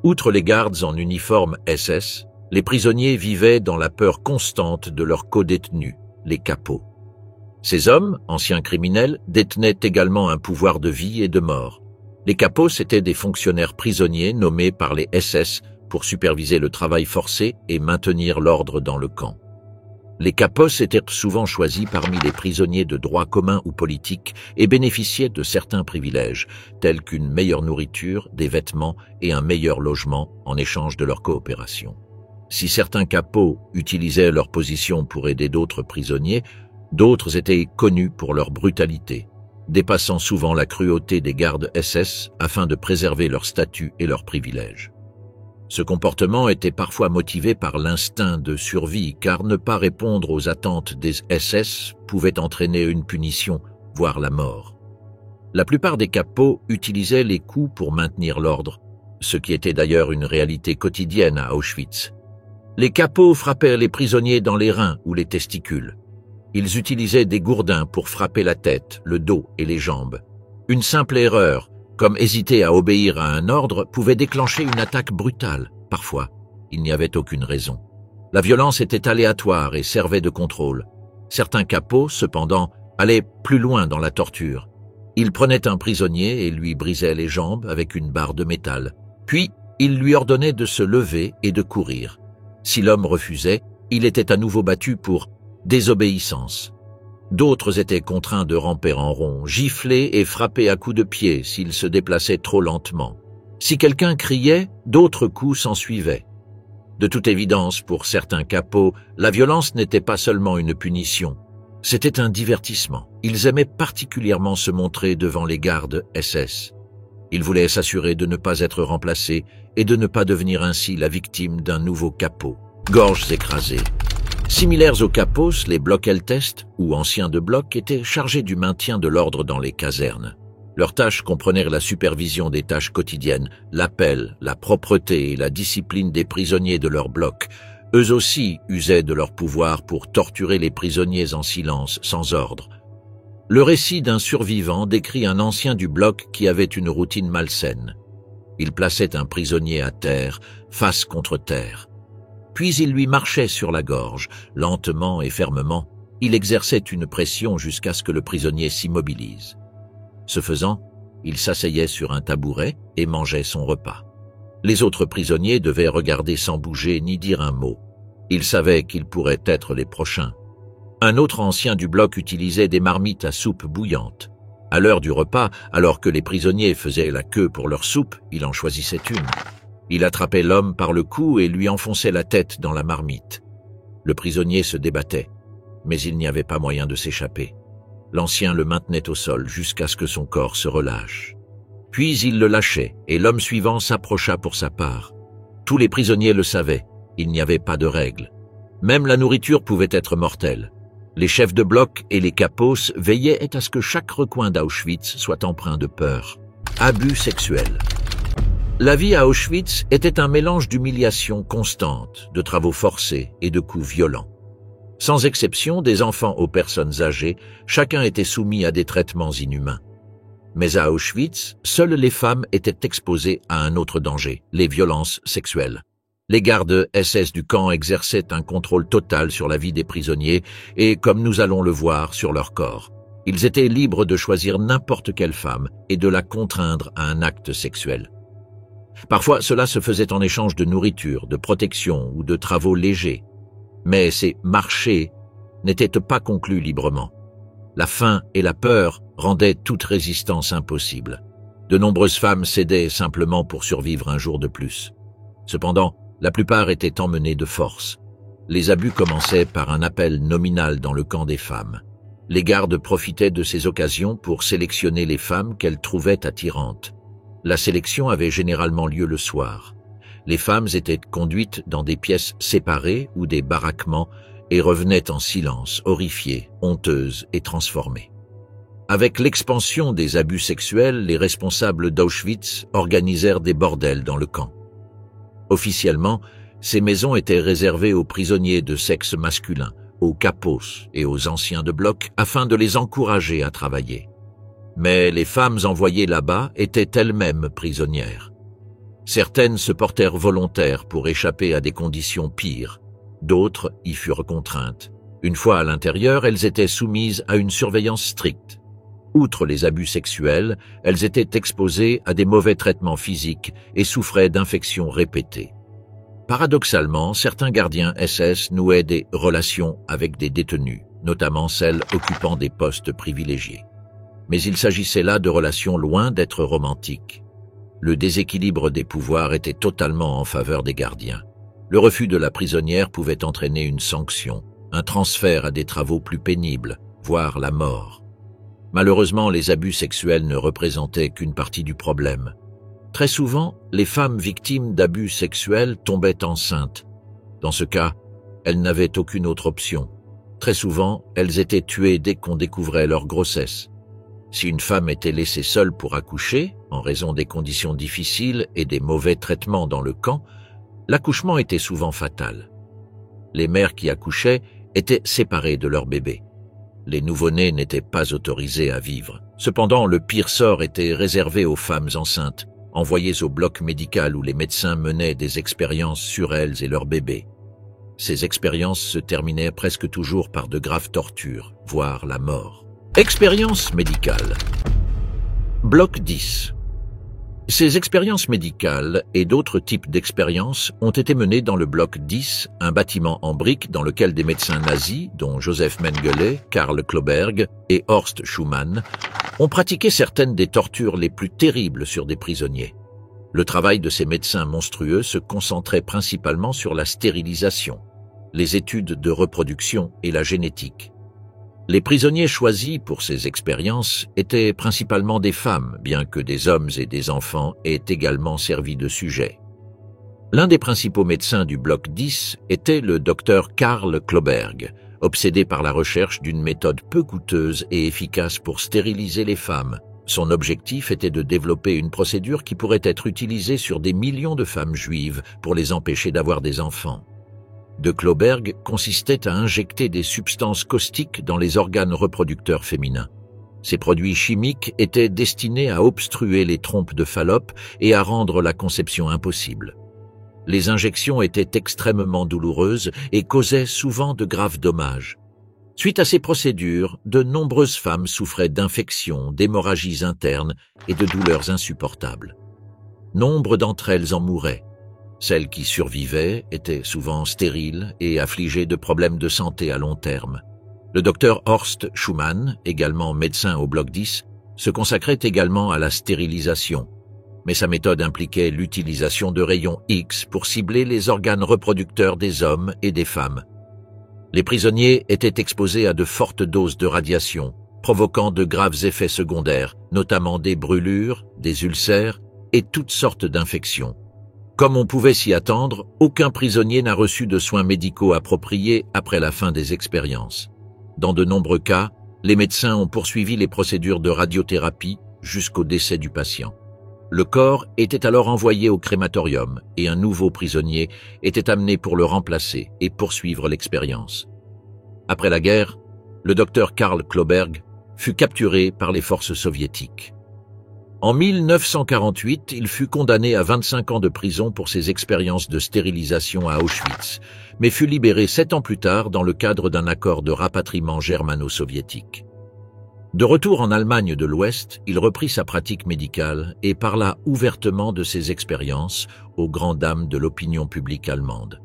Outre les gardes en uniforme SS, les prisonniers vivaient dans la peur constante de leurs codétenus, les capos. Ces hommes, anciens criminels, détenaient également un pouvoir de vie et de mort. Les capos étaient des fonctionnaires prisonniers nommés par les SS pour superviser le travail forcé et maintenir l'ordre dans le camp. Les capos étaient souvent choisis parmi les prisonniers de droit commun ou politique et bénéficiaient de certains privilèges, tels qu'une meilleure nourriture, des vêtements et un meilleur logement en échange de leur coopération. Si certains capos utilisaient leur position pour aider d'autres prisonniers, d'autres étaient connus pour leur brutalité, dépassant souvent la cruauté des gardes SS afin de préserver leur statut et leurs privilèges. Ce comportement était parfois motivé par l'instinct de survie, car ne pas répondre aux attentes des SS pouvait entraîner une punition, voire la mort. La plupart des capos utilisaient les coups pour maintenir l'ordre, ce qui était d'ailleurs une réalité quotidienne à Auschwitz. Les capos frappaient les prisonniers dans les reins ou les testicules. Ils utilisaient des gourdins pour frapper la tête, le dos et les jambes. Une simple erreur, comme hésiter à obéir à un ordre, pouvait déclencher une attaque brutale. Parfois, il n'y avait aucune raison. La violence était aléatoire et servait de contrôle. Certains capos, cependant, allaient plus loin dans la torture. Ils prenaient un prisonnier et lui brisaient les jambes avec une barre de métal. Puis, ils lui ordonnaient de se lever et de courir. Si l'homme refusait, il était à nouveau battu pour désobéissance. D'autres étaient contraints de ramper en rond, gifler et frapper à coups de pied s'ils se déplaçaient trop lentement. Si quelqu'un criait, d'autres coups s'ensuivaient. De toute évidence, pour certains capos, la violence n'était pas seulement une punition, c'était un divertissement. Ils aimaient particulièrement se montrer devant les gardes SS. Ils voulaient s'assurer de ne pas être remplacés et de ne pas devenir ainsi la victime d'un nouveau capot. Gorges écrasées. Similaires aux capos, les blocs-L-test, ou anciens de bloc, étaient chargés du maintien de l'ordre dans les casernes. Leurs tâches comprenaient la supervision des tâches quotidiennes, l'appel, la propreté et la discipline des prisonniers de leur bloc. Eux aussi usaient de leur pouvoir pour torturer les prisonniers en silence, sans ordre. Le récit d'un survivant décrit un ancien du bloc qui avait une routine malsaine. Il plaçait un prisonnier à terre, face contre terre. Puis il lui marchait sur la gorge, lentement et fermement. Il exerçait une pression jusqu'à ce que le prisonnier s'immobilise. Ce faisant, il s'asseyait sur un tabouret et mangeait son repas. Les autres prisonniers devaient regarder sans bouger ni dire un mot. Ils savaient qu'ils pourraient être les prochains. Un autre ancien du bloc utilisait des marmites à soupe bouillante. À l'heure du repas, alors que les prisonniers faisaient la queue pour leur soupe, il en choisissait une. Il attrapait l'homme par le cou et lui enfonçait la tête dans la marmite. Le prisonnier se débattait, mais il n'y avait pas moyen de s'échapper. L'ancien le maintenait au sol jusqu'à ce que son corps se relâche. Puis il le lâchait et l'homme suivant s'approcha pour sa part. Tous les prisonniers le savaient, il n'y avait pas de règle. Même la nourriture pouvait être mortelle. Les chefs de bloc et les capos veillaient à ce que chaque recoin d'Auschwitz soit empreint de peur. Abus sexuels. La vie à Auschwitz était un mélange d'humiliations constantes, de travaux forcés et de coups violents. Sans exception, des enfants aux personnes âgées, chacun était soumis à des traitements inhumains. Mais à Auschwitz, seules les femmes étaient exposées à un autre danger, les violences sexuelles. Les gardes SS du camp exerçaient un contrôle total sur la vie des prisonniers et, comme nous allons le voir, sur leur corps. Ils étaient libres de choisir n'importe quelle femme et de la contraindre à un acte sexuel. Parfois, cela se faisait en échange de nourriture, de protection ou de travaux légers. Mais ces marchés n'étaient pas conclus librement. La faim et la peur rendaient toute résistance impossible. De nombreuses femmes cédaient simplement pour survivre un jour de plus. Cependant, la plupart étaient emmenées de force. Les abus commençaient par un appel nominal dans le camp des femmes. Les gardes profitaient de ces occasions pour sélectionner les femmes qu'elles trouvaient attirantes. La sélection avait généralement lieu le soir. Les femmes étaient conduites dans des pièces séparées ou des baraquements et revenaient en silence, horrifiées, honteuses et transformées. Avec l'expansion des abus sexuels, les responsables d'Auschwitz organisèrent des bordels dans le camp. Officiellement, ces maisons étaient réservées aux prisonniers de sexe masculin, aux capos et aux anciens de bloc afin de les encourager à travailler. Mais les femmes envoyées là-bas étaient elles-mêmes prisonnières. Certaines se portèrent volontaires pour échapper à des conditions pires. D'autres y furent contraintes. Une fois à l'intérieur, elles étaient soumises à une surveillance stricte. Outre les abus sexuels, elles étaient exposées à des mauvais traitements physiques et souffraient d'infections répétées. Paradoxalement, certains gardiens SS nouaient des relations avec des détenus, notamment celles occupant des postes privilégiés. Mais il s'agissait là de relations loin d'être romantiques. Le déséquilibre des pouvoirs était totalement en faveur des gardiens. Le refus de la prisonnière pouvait entraîner une sanction, un transfert à des travaux plus pénibles, voire la mort. Malheureusement, les abus sexuels ne représentaient qu'une partie du problème. Très souvent, les femmes victimes d'abus sexuels tombaient enceintes. Dans ce cas, elles n'avaient aucune autre option. Très souvent, elles étaient tuées dès qu'on découvrait leur grossesse. Si une femme était laissée seule pour accoucher, en raison des conditions difficiles et des mauvais traitements dans le camp, l'accouchement était souvent fatal. Les mères qui accouchaient étaient séparées de leur bébé. Les nouveau-nés n'étaient pas autorisés à vivre. Cependant, le pire sort était réservé aux femmes enceintes, envoyées au bloc médical où les médecins menaient des expériences sur elles et leurs bébés. Ces expériences se terminaient presque toujours par de graves tortures, voire la mort. Expérience médicale. Bloc 10. Ces expériences médicales et d'autres types d'expériences ont été menées dans le bloc 10, un bâtiment en briques dans lequel des médecins nazis, dont Joseph Mengele, Karl Kloberg et Horst Schumann, ont pratiqué certaines des tortures les plus terribles sur des prisonniers. Le travail de ces médecins monstrueux se concentrait principalement sur la stérilisation, les études de reproduction et la génétique. Les prisonniers choisis pour ces expériences étaient principalement des femmes, bien que des hommes et des enfants aient également servi de sujets. L'un des principaux médecins du bloc 10 était le docteur Karl Kloberg, obsédé par la recherche d'une méthode peu coûteuse et efficace pour stériliser les femmes. Son objectif était de développer une procédure qui pourrait être utilisée sur des millions de femmes juives pour les empêcher d'avoir des enfants. De Kloberg consistait à injecter des substances caustiques dans les organes reproducteurs féminins. Ces produits chimiques étaient destinés à obstruer les trompes de Fallope et à rendre la conception impossible. Les injections étaient extrêmement douloureuses et causaient souvent de graves dommages. Suite à ces procédures, de nombreuses femmes souffraient d'infections, d'hémorragies internes et de douleurs insupportables. Nombre d'entre elles en mouraient. Celles qui survivaient étaient souvent stériles et affligées de problèmes de santé à long terme. Le docteur Horst Schumann, également médecin au bloc 10, se consacrait également à la stérilisation, mais sa méthode impliquait l'utilisation de rayons X pour cibler les organes reproducteurs des hommes et des femmes. Les prisonniers étaient exposés à de fortes doses de radiation, provoquant de graves effets secondaires, notamment des brûlures, des ulcères et toutes sortes d'infections. Comme on pouvait s'y attendre, aucun prisonnier n'a reçu de soins médicaux appropriés après la fin des expériences. Dans de nombreux cas, les médecins ont poursuivi les procédures de radiothérapie jusqu'au décès du patient. Le corps était alors envoyé au crématorium et un nouveau prisonnier était amené pour le remplacer et poursuivre l'expérience. Après la guerre, le docteur Karl Kloberg fut capturé par les forces soviétiques. En 1948, il fut condamné à 25 ans de prison pour ses expériences de stérilisation à Auschwitz, mais fut libéré 7 ans plus tard dans le cadre d'un accord de rapatriement germano-soviétique. De retour en Allemagne de l'Ouest, il reprit sa pratique médicale et parla ouvertement de ses expériences aux grandes dames de l'opinion publique allemande.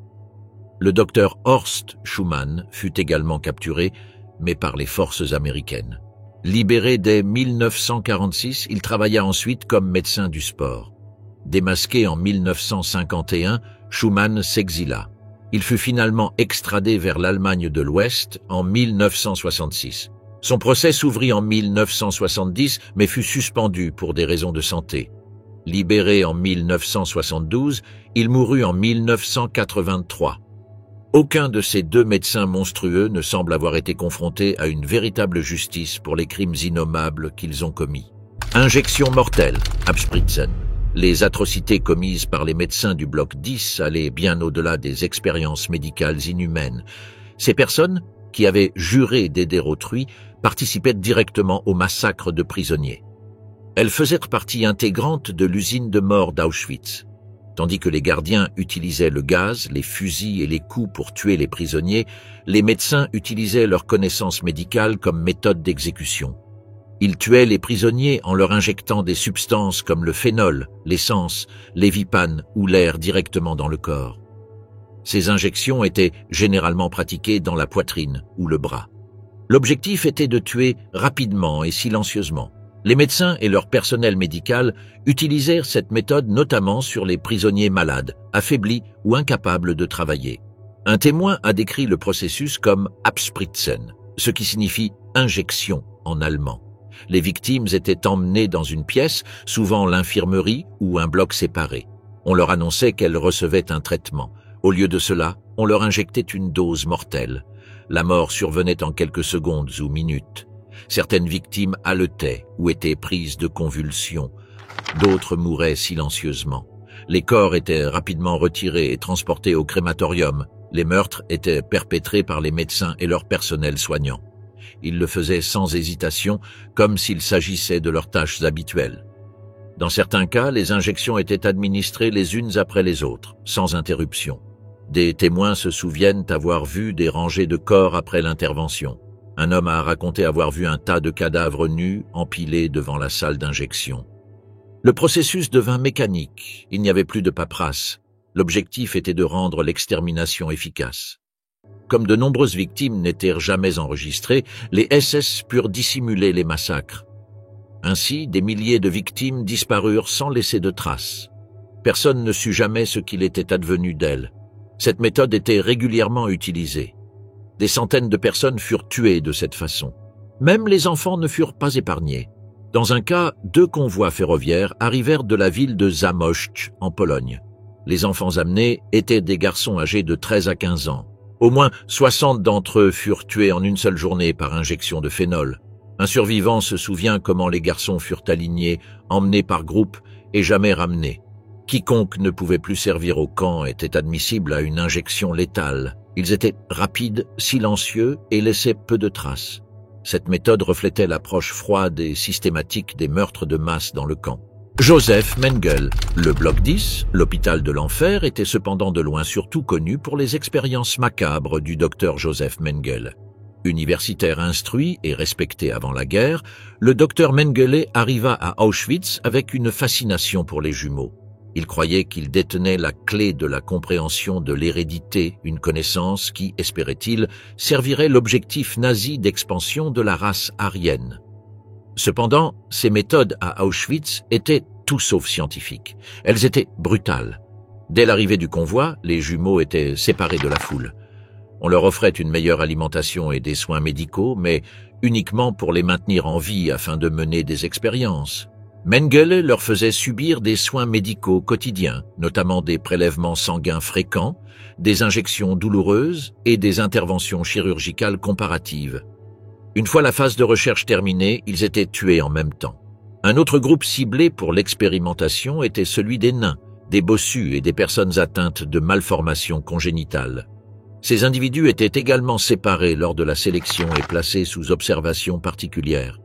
Le docteur Horst Schumann fut également capturé, mais par les forces américaines. Libéré dès 1946, il travailla ensuite comme médecin du sport. Démasqué en 1951, Schumann s'exila. Il fut finalement extradé vers l'Allemagne de l'Ouest en 1966. Son procès s'ouvrit en 1970, mais fut suspendu pour des raisons de santé. Libéré en 1972, il mourut en 1983. Aucun de ces deux médecins monstrueux ne semble avoir été confronté à une véritable justice pour les crimes innommables qu'ils ont commis. Injection mortelle, Abspritzen. Les atrocités commises par les médecins du bloc 10 allaient bien au-delà des expériences médicales inhumaines. Ces personnes, qui avaient juré d'aider autrui, participaient directement au massacre de prisonniers. Elles faisaient partie intégrante de l'usine de mort d'Auschwitz. Tandis que les gardiens utilisaient le gaz, les fusils et les coups pour tuer les prisonniers, les médecins utilisaient leurs connaissances médicales comme méthode d'exécution. Ils tuaient les prisonniers en leur injectant des substances comme le phénol, l'essence, l'évipane ou l'air directement dans le corps. Ces injections étaient généralement pratiquées dans la poitrine ou le bras. L'objectif était de tuer rapidement et silencieusement. Les médecins et leur personnel médical utilisèrent cette méthode notamment sur les prisonniers malades, affaiblis ou incapables de travailler. Un témoin a décrit le processus comme Abspritzen, ce qui signifie injection en allemand. Les victimes étaient emmenées dans une pièce, souvent l'infirmerie ou un bloc séparé. On leur annonçait qu'elles recevaient un traitement. Au lieu de cela, on leur injectait une dose mortelle. La mort survenait en quelques secondes ou minutes. Certaines victimes haletaient ou étaient prises de convulsions. D'autres mouraient silencieusement. Les corps étaient rapidement retirés et transportés au crématorium. Les meurtres étaient perpétrés par les médecins et leur personnel soignant. Ils le faisaient sans hésitation, comme s'il s'agissait de leurs tâches habituelles. Dans certains cas, les injections étaient administrées les unes après les autres, sans interruption. Des témoins se souviennent avoir vu des rangées de corps après l'intervention. Un homme a raconté avoir vu un tas de cadavres nus empilés devant la salle d'injection. Le processus devint mécanique, il n'y avait plus de paperasse. L'objectif était de rendre l'extermination efficace. Comme de nombreuses victimes n'étaient jamais enregistrées, les SS purent dissimuler les massacres. Ainsi, des milliers de victimes disparurent sans laisser de traces. Personne ne sut jamais ce qu'il était advenu d'elles. Cette méthode était régulièrement utilisée. Des centaines de personnes furent tuées de cette façon. Même les enfants ne furent pas épargnés. Dans un cas, 2 convois ferroviaires arrivèrent de la ville de Zamość, en Pologne. Les enfants amenés étaient des garçons âgés de 13 à 15 ans. Au moins 60 d'entre eux furent tués en une seule journée par injection de phénol. Un survivant se souvient comment les garçons furent alignés, emmenés par groupe et jamais ramenés. Quiconque ne pouvait plus servir au camp était admissible à une injection létale. Ils étaient rapides, silencieux et laissaient peu de traces. Cette méthode reflétait l'approche froide et systématique des meurtres de masse dans le camp. Joseph Mengele. Le bloc 10, l'hôpital de l'enfer, était cependant de loin surtout connu pour les expériences macabres du docteur Joseph Mengele. Universitaire instruit et respecté avant la guerre, le docteur Mengele arriva à Auschwitz avec une fascination pour les jumeaux. Il croyait qu'il détenait la clé de la compréhension de l'hérédité, une connaissance qui, espérait-il, servirait l'objectif nazi d'expansion de la race aryenne. Cependant, ces méthodes à Auschwitz étaient tout sauf scientifiques. Elles étaient brutales. Dès l'arrivée du convoi, les jumeaux étaient séparés de la foule. On leur offrait une meilleure alimentation et des soins médicaux, mais uniquement pour les maintenir en vie afin de mener des expériences. Mengele leur faisait subir des soins médicaux quotidiens, notamment des prélèvements sanguins fréquents, des injections douloureuses et des interventions chirurgicales comparatives. Une fois la phase de recherche terminée, ils étaient tués en même temps. Un autre groupe ciblé pour l'expérimentation était celui des nains, des bossus et des personnes atteintes de malformations congénitales. Ces individus étaient également séparés lors de la sélection et placés sous observation particulière.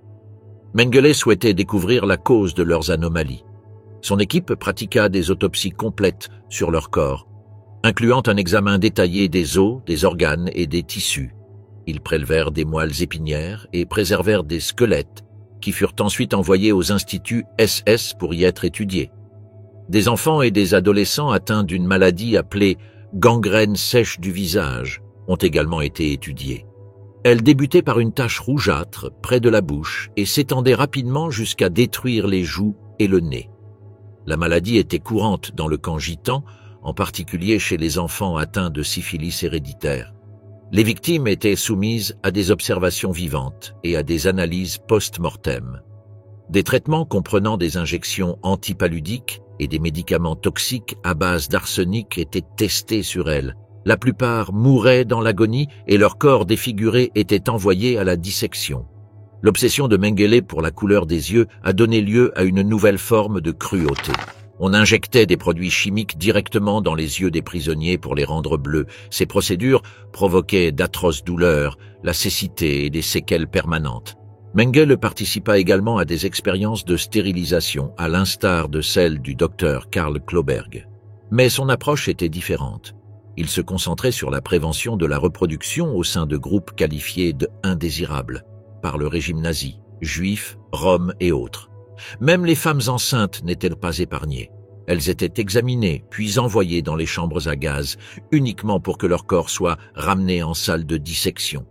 Mengele souhaitait découvrir la cause de leurs anomalies. Son équipe pratiqua des autopsies complètes sur leur corps, incluant un examen détaillé des os, des organes et des tissus. Ils prélevèrent des moelles épinières et préservèrent des squelettes qui furent ensuite envoyés aux instituts SS pour y être étudiés. Des enfants et des adolescents atteints d'une maladie appelée gangrène sèche du visage ont également été étudiés. Elle débutait par une tache rougeâtre près de la bouche et s'étendait rapidement jusqu'à détruire les joues et le nez. La maladie était courante dans le camp gitan, en particulier chez les enfants atteints de syphilis héréditaire. Les victimes étaient soumises à des observations vivantes et à des analyses post-mortem. Des traitements comprenant des injections antipaludiques et des médicaments toxiques à base d'arsenic étaient testés sur elles. La plupart mouraient dans l'agonie et leur corps défiguré était envoyé à la dissection. L'obsession de Mengele pour la couleur des yeux a donné lieu à une nouvelle forme de cruauté. On injectait des produits chimiques directement dans les yeux des prisonniers pour les rendre bleus. Ces procédures provoquaient d'atroces douleurs, la cécité et des séquelles permanentes. Mengele participa également à des expériences de stérilisation, à l'instar de celle du docteur Karl Kloberg. Mais son approche était différente. Il se concentrait sur la prévention de la reproduction au sein de groupes qualifiés de indésirables par le régime nazi, juifs, roms et autres. Même les femmes enceintes n'étaient pas épargnées. Elles étaient examinées puis envoyées dans les chambres à gaz, uniquement pour que leur corps soit ramené en salle de dissection.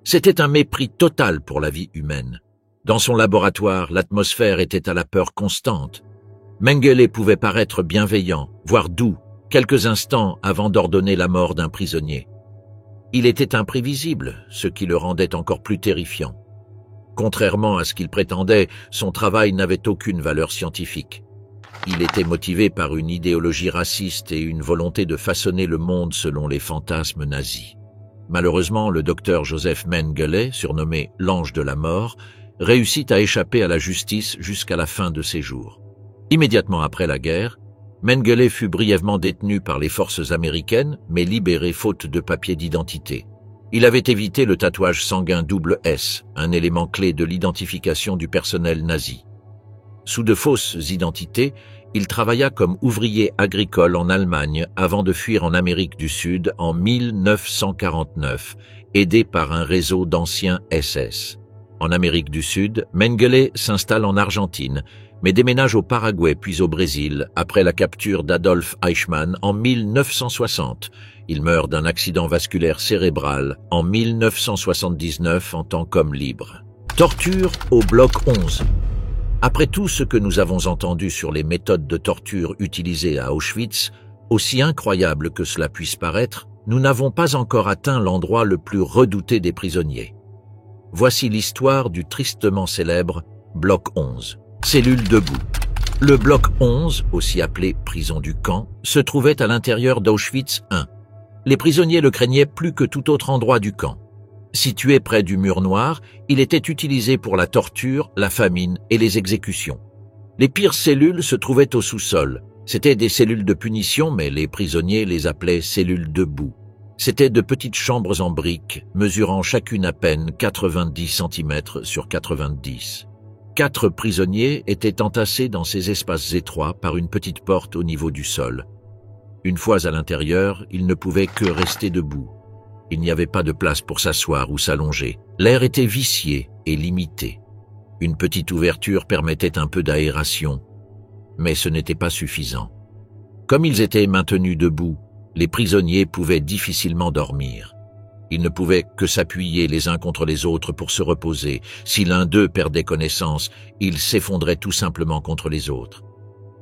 C'était un mépris total pour la vie humaine. Dans son laboratoire, l'atmosphère était à la peur constante. Mengele pouvait paraître bienveillant, voire doux, quelques instants avant d'ordonner la mort d'un prisonnier. Il était imprévisible, ce qui le rendait encore plus terrifiant. Contrairement à ce qu'il prétendait, son travail n'avait aucune valeur scientifique. Il était motivé par une idéologie raciste et une volonté de façonner le monde selon les fantasmes nazis. Malheureusement, le docteur Joseph Mengele, surnommé l'Ange de la Mort, réussit à échapper à la justice jusqu'à la fin de ses jours. Immédiatement après la guerre, Mengele fut brièvement détenu par les forces américaines, mais libéré faute de papier d'identité. Il avait évité le tatouage sanguin double S, un élément clé de l'identification du personnel nazi. Sous de fausses identités, il travailla comme ouvrier agricole en Allemagne avant de fuir en Amérique du Sud en 1949, aidé par un réseau d'anciens SS. En Amérique du Sud, Mengele s'installe en Argentine, mais déménage au Paraguay puis au Brésil après la capture d'Adolf Eichmann en 1960. Il meurt d'un accident vasculaire cérébral en 1979 en tant qu'homme libre. Torture au bloc 11. Après tout ce que nous avons entendu sur les méthodes de torture utilisées à Auschwitz, aussi incroyable que cela puisse paraître, nous n'avons pas encore atteint l'endroit le plus redouté des prisonniers. Voici l'histoire du tristement célèbre bloc 11. Cellule debout. Le bloc 11, aussi appelé prison du camp, se trouvait à l'intérieur d'Auschwitz I. Les prisonniers le craignaient plus que tout autre endroit du camp. Situé près du mur noir, il était utilisé pour la torture, la famine et les exécutions. Les pires cellules se trouvaient au sous-sol. C'étaient des cellules de punition, mais les prisonniers les appelaient cellules debout. C'étaient de petites chambres en briques, mesurant chacune à peine 90 cm sur 90. 4 prisonniers étaient entassés dans ces espaces étroits par une petite porte au niveau du sol. Une fois à l'intérieur, ils ne pouvaient que rester debout. Il n'y avait pas de place pour s'asseoir ou s'allonger. L'air était vicié et limité. Une petite ouverture permettait un peu d'aération, mais ce n'était pas suffisant. Comme ils étaient maintenus debout, les prisonniers pouvaient difficilement dormir. Ils ne pouvaient que s'appuyer les uns contre les autres pour se reposer. Si l'un d'eux perdait connaissance, il s'effondrait tout simplement contre les autres.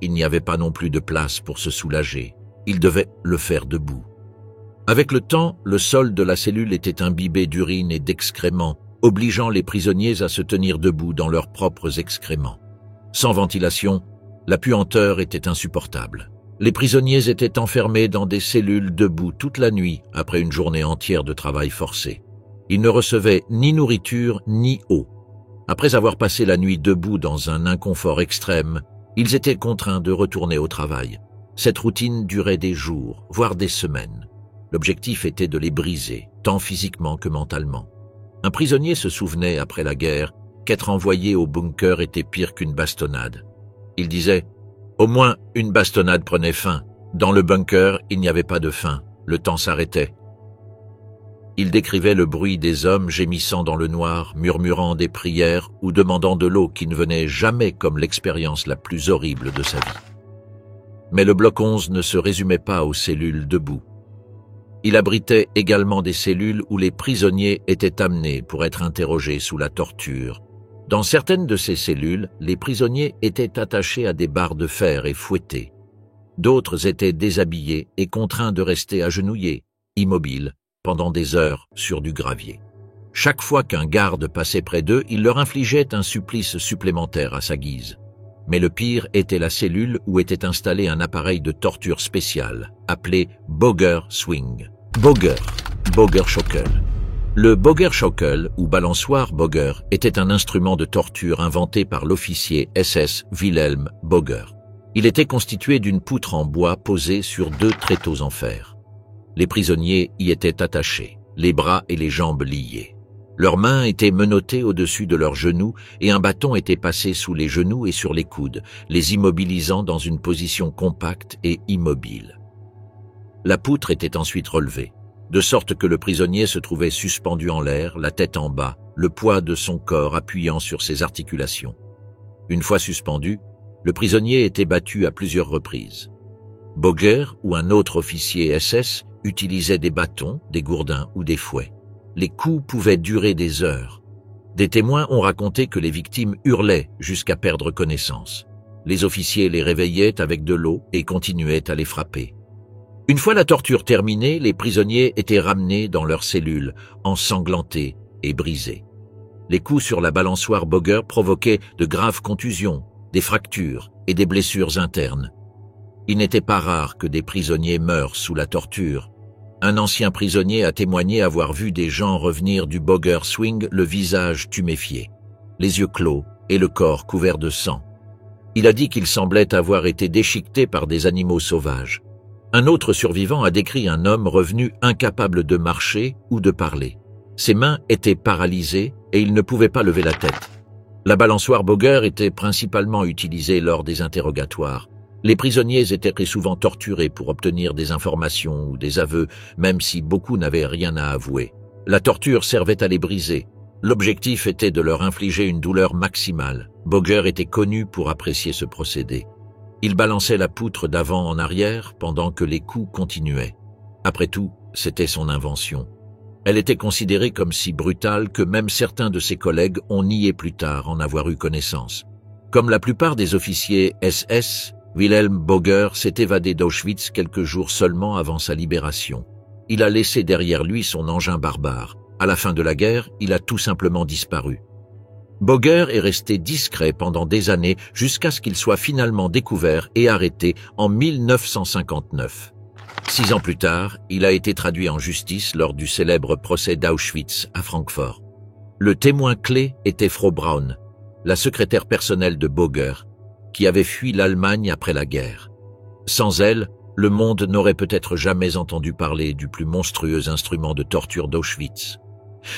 Il n'y avait pas non plus de place pour se soulager. Il devait le faire debout. Avec le temps, le sol de la cellule était imbibé d'urine et d'excréments, obligeant les prisonniers à se tenir debout dans leurs propres excréments. Sans ventilation, la puanteur était insupportable. Les prisonniers étaient enfermés dans des cellules debout toute la nuit après une journée entière de travail forcé. Ils ne recevaient ni nourriture ni eau. Après avoir passé la nuit debout dans un inconfort extrême, ils étaient contraints de retourner au travail. Cette routine durait des jours, voire des semaines. L'objectif était de les briser, tant physiquement que mentalement. Un prisonnier se souvenait, après la guerre, qu'être envoyé au bunker était pire qu'une bastonnade. Il disait « Au moins, une bastonnade prenait fin. Dans le bunker, il n'y avait pas de fin. Le temps s'arrêtait. » Il décrivait le bruit des hommes gémissant dans le noir, murmurant des prières ou demandant de l'eau qui ne venait jamais comme l'expérience la plus horrible de sa vie. Mais le bloc 11 ne se résumait pas aux cellules debout. Il abritait également des cellules où les prisonniers étaient amenés pour être interrogés sous la torture. Dans certaines de ces cellules, les prisonniers étaient attachés à des barres de fer et fouettés. D'autres étaient déshabillés et contraints de rester agenouillés, immobiles, pendant des heures sur du gravier. Chaque fois qu'un garde passait près d'eux, il leur infligeait un supplice supplémentaire à sa guise. Mais le pire était la cellule où était installé un appareil de torture spécial, appelé Boger Swing. Boger-Schaukel. Le Boger-Schaukel, ou balançoire Boger, était un instrument de torture inventé par l'officier SS Wilhelm Boger. Il était constitué d'une poutre en bois posée sur 2 tréteaux en fer. Les prisonniers y étaient attachés, les bras et les jambes liés. Leurs mains étaient menottées au-dessus de leurs genoux et un bâton était passé sous les genoux et sur les coudes, les immobilisant dans une position compacte et immobile. La poutre était ensuite relevée, de sorte que le prisonnier se trouvait suspendu en l'air, la tête en bas, le poids de son corps appuyant sur ses articulations. Une fois suspendu, le prisonnier était battu à plusieurs reprises. Boger ou un autre officier SS utilisait des bâtons, des gourdins ou des fouets. Les coups pouvaient durer des heures. Des témoins ont raconté que les victimes hurlaient jusqu'à perdre connaissance. Les officiers les réveillaient avec de l'eau et continuaient à les frapper. Une fois la torture terminée, les prisonniers étaient ramenés dans leurs cellules, ensanglantés et brisés. Les coups sur la balançoire Boger provoquaient de graves contusions, des fractures et des blessures internes. Il n'était pas rare que des prisonniers meurent sous la torture. Un ancien prisonnier a témoigné avoir vu des gens revenir du Boger Swing le visage tuméfié, les yeux clos et le corps couvert de sang. Il a dit qu'il semblait avoir été déchiqueté par des animaux sauvages. Un autre survivant a décrit un homme revenu incapable de marcher ou de parler. Ses mains étaient paralysées et il ne pouvait pas lever la tête. La balançoire Boger était principalement utilisée lors des interrogatoires. Les prisonniers étaient très souvent torturés pour obtenir des informations ou des aveux, même si beaucoup n'avaient rien à avouer. La torture servait à les briser. L'objectif était de leur infliger une douleur maximale. Boger était connu pour apprécier ce procédé. Il balançait la poutre d'avant en arrière pendant que les coups continuaient. Après tout, c'était son invention. Elle était considérée comme si brutale que même certains de ses collègues ont nié plus tard en avoir eu connaissance. Comme la plupart des officiers SS, Wilhelm Boger s'est évadé d'Auschwitz quelques jours seulement avant sa libération. Il a laissé derrière lui son engin barbare. À la fin de la guerre, il a tout simplement disparu. Boger est resté discret pendant des années jusqu'à ce qu'il soit finalement découvert et arrêté en 1959. 6 ans plus tard, il a été traduit en justice lors du célèbre procès d'Auschwitz à Francfort. Le témoin clé était Frau Braun, la secrétaire personnelle de Boger, qui avait fui l'Allemagne après la guerre. Sans elle, le monde n'aurait peut-être jamais entendu parler du plus monstrueux instrument de torture d'Auschwitz.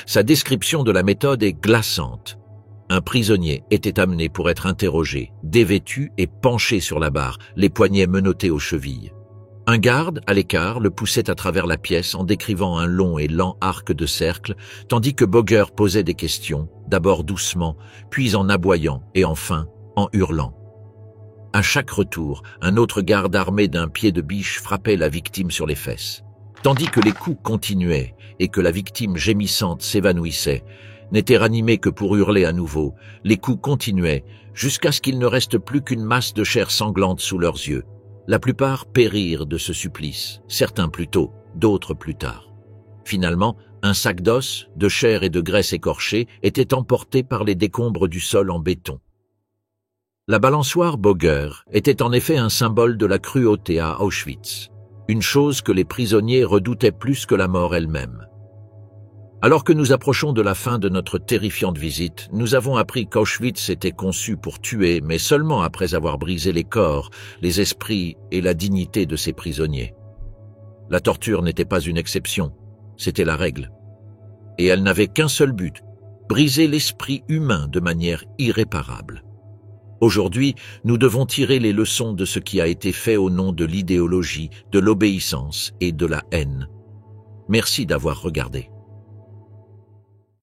Sa description de la méthode est glaçante. Un prisonnier était amené pour être interrogé, dévêtu et penché sur la barre, les poignets menottés aux chevilles. Un garde, à l'écart, le poussait à travers la pièce en décrivant un long et lent arc de cercle, tandis que Boger posait des questions, d'abord doucement, puis en aboyant et enfin en hurlant. À chaque retour, un autre garde armé d'un pied de biche frappait la victime sur les fesses. Tandis que les coups continuaient et que la victime gémissante s'évanouissait, n'était ranimée que pour hurler à nouveau, les coups continuaient jusqu'à ce qu'il ne reste plus qu'une masse de chair sanglante sous leurs yeux. La plupart périrent de ce supplice, certains plus tôt, d'autres plus tard. Finalement, un sac d'os, de chair et de graisse écorchée était emporté par les décombres du sol en béton. La balançoire Böger était en effet un symbole de la cruauté à Auschwitz, une chose que les prisonniers redoutaient plus que la mort elle-même. Alors que nous approchons de la fin de notre terrifiante visite, nous avons appris qu'Auschwitz était conçu pour tuer, mais seulement après avoir brisé les corps, les esprits et la dignité de ses prisonniers. La torture n'était pas une exception, c'était la règle. Et elle n'avait qu'un seul but, briser l'esprit humain de manière irréparable. Aujourd'hui, nous devons tirer les leçons de ce qui a été fait au nom de l'idéologie, de l'obéissance et de la haine. Merci d'avoir regardé.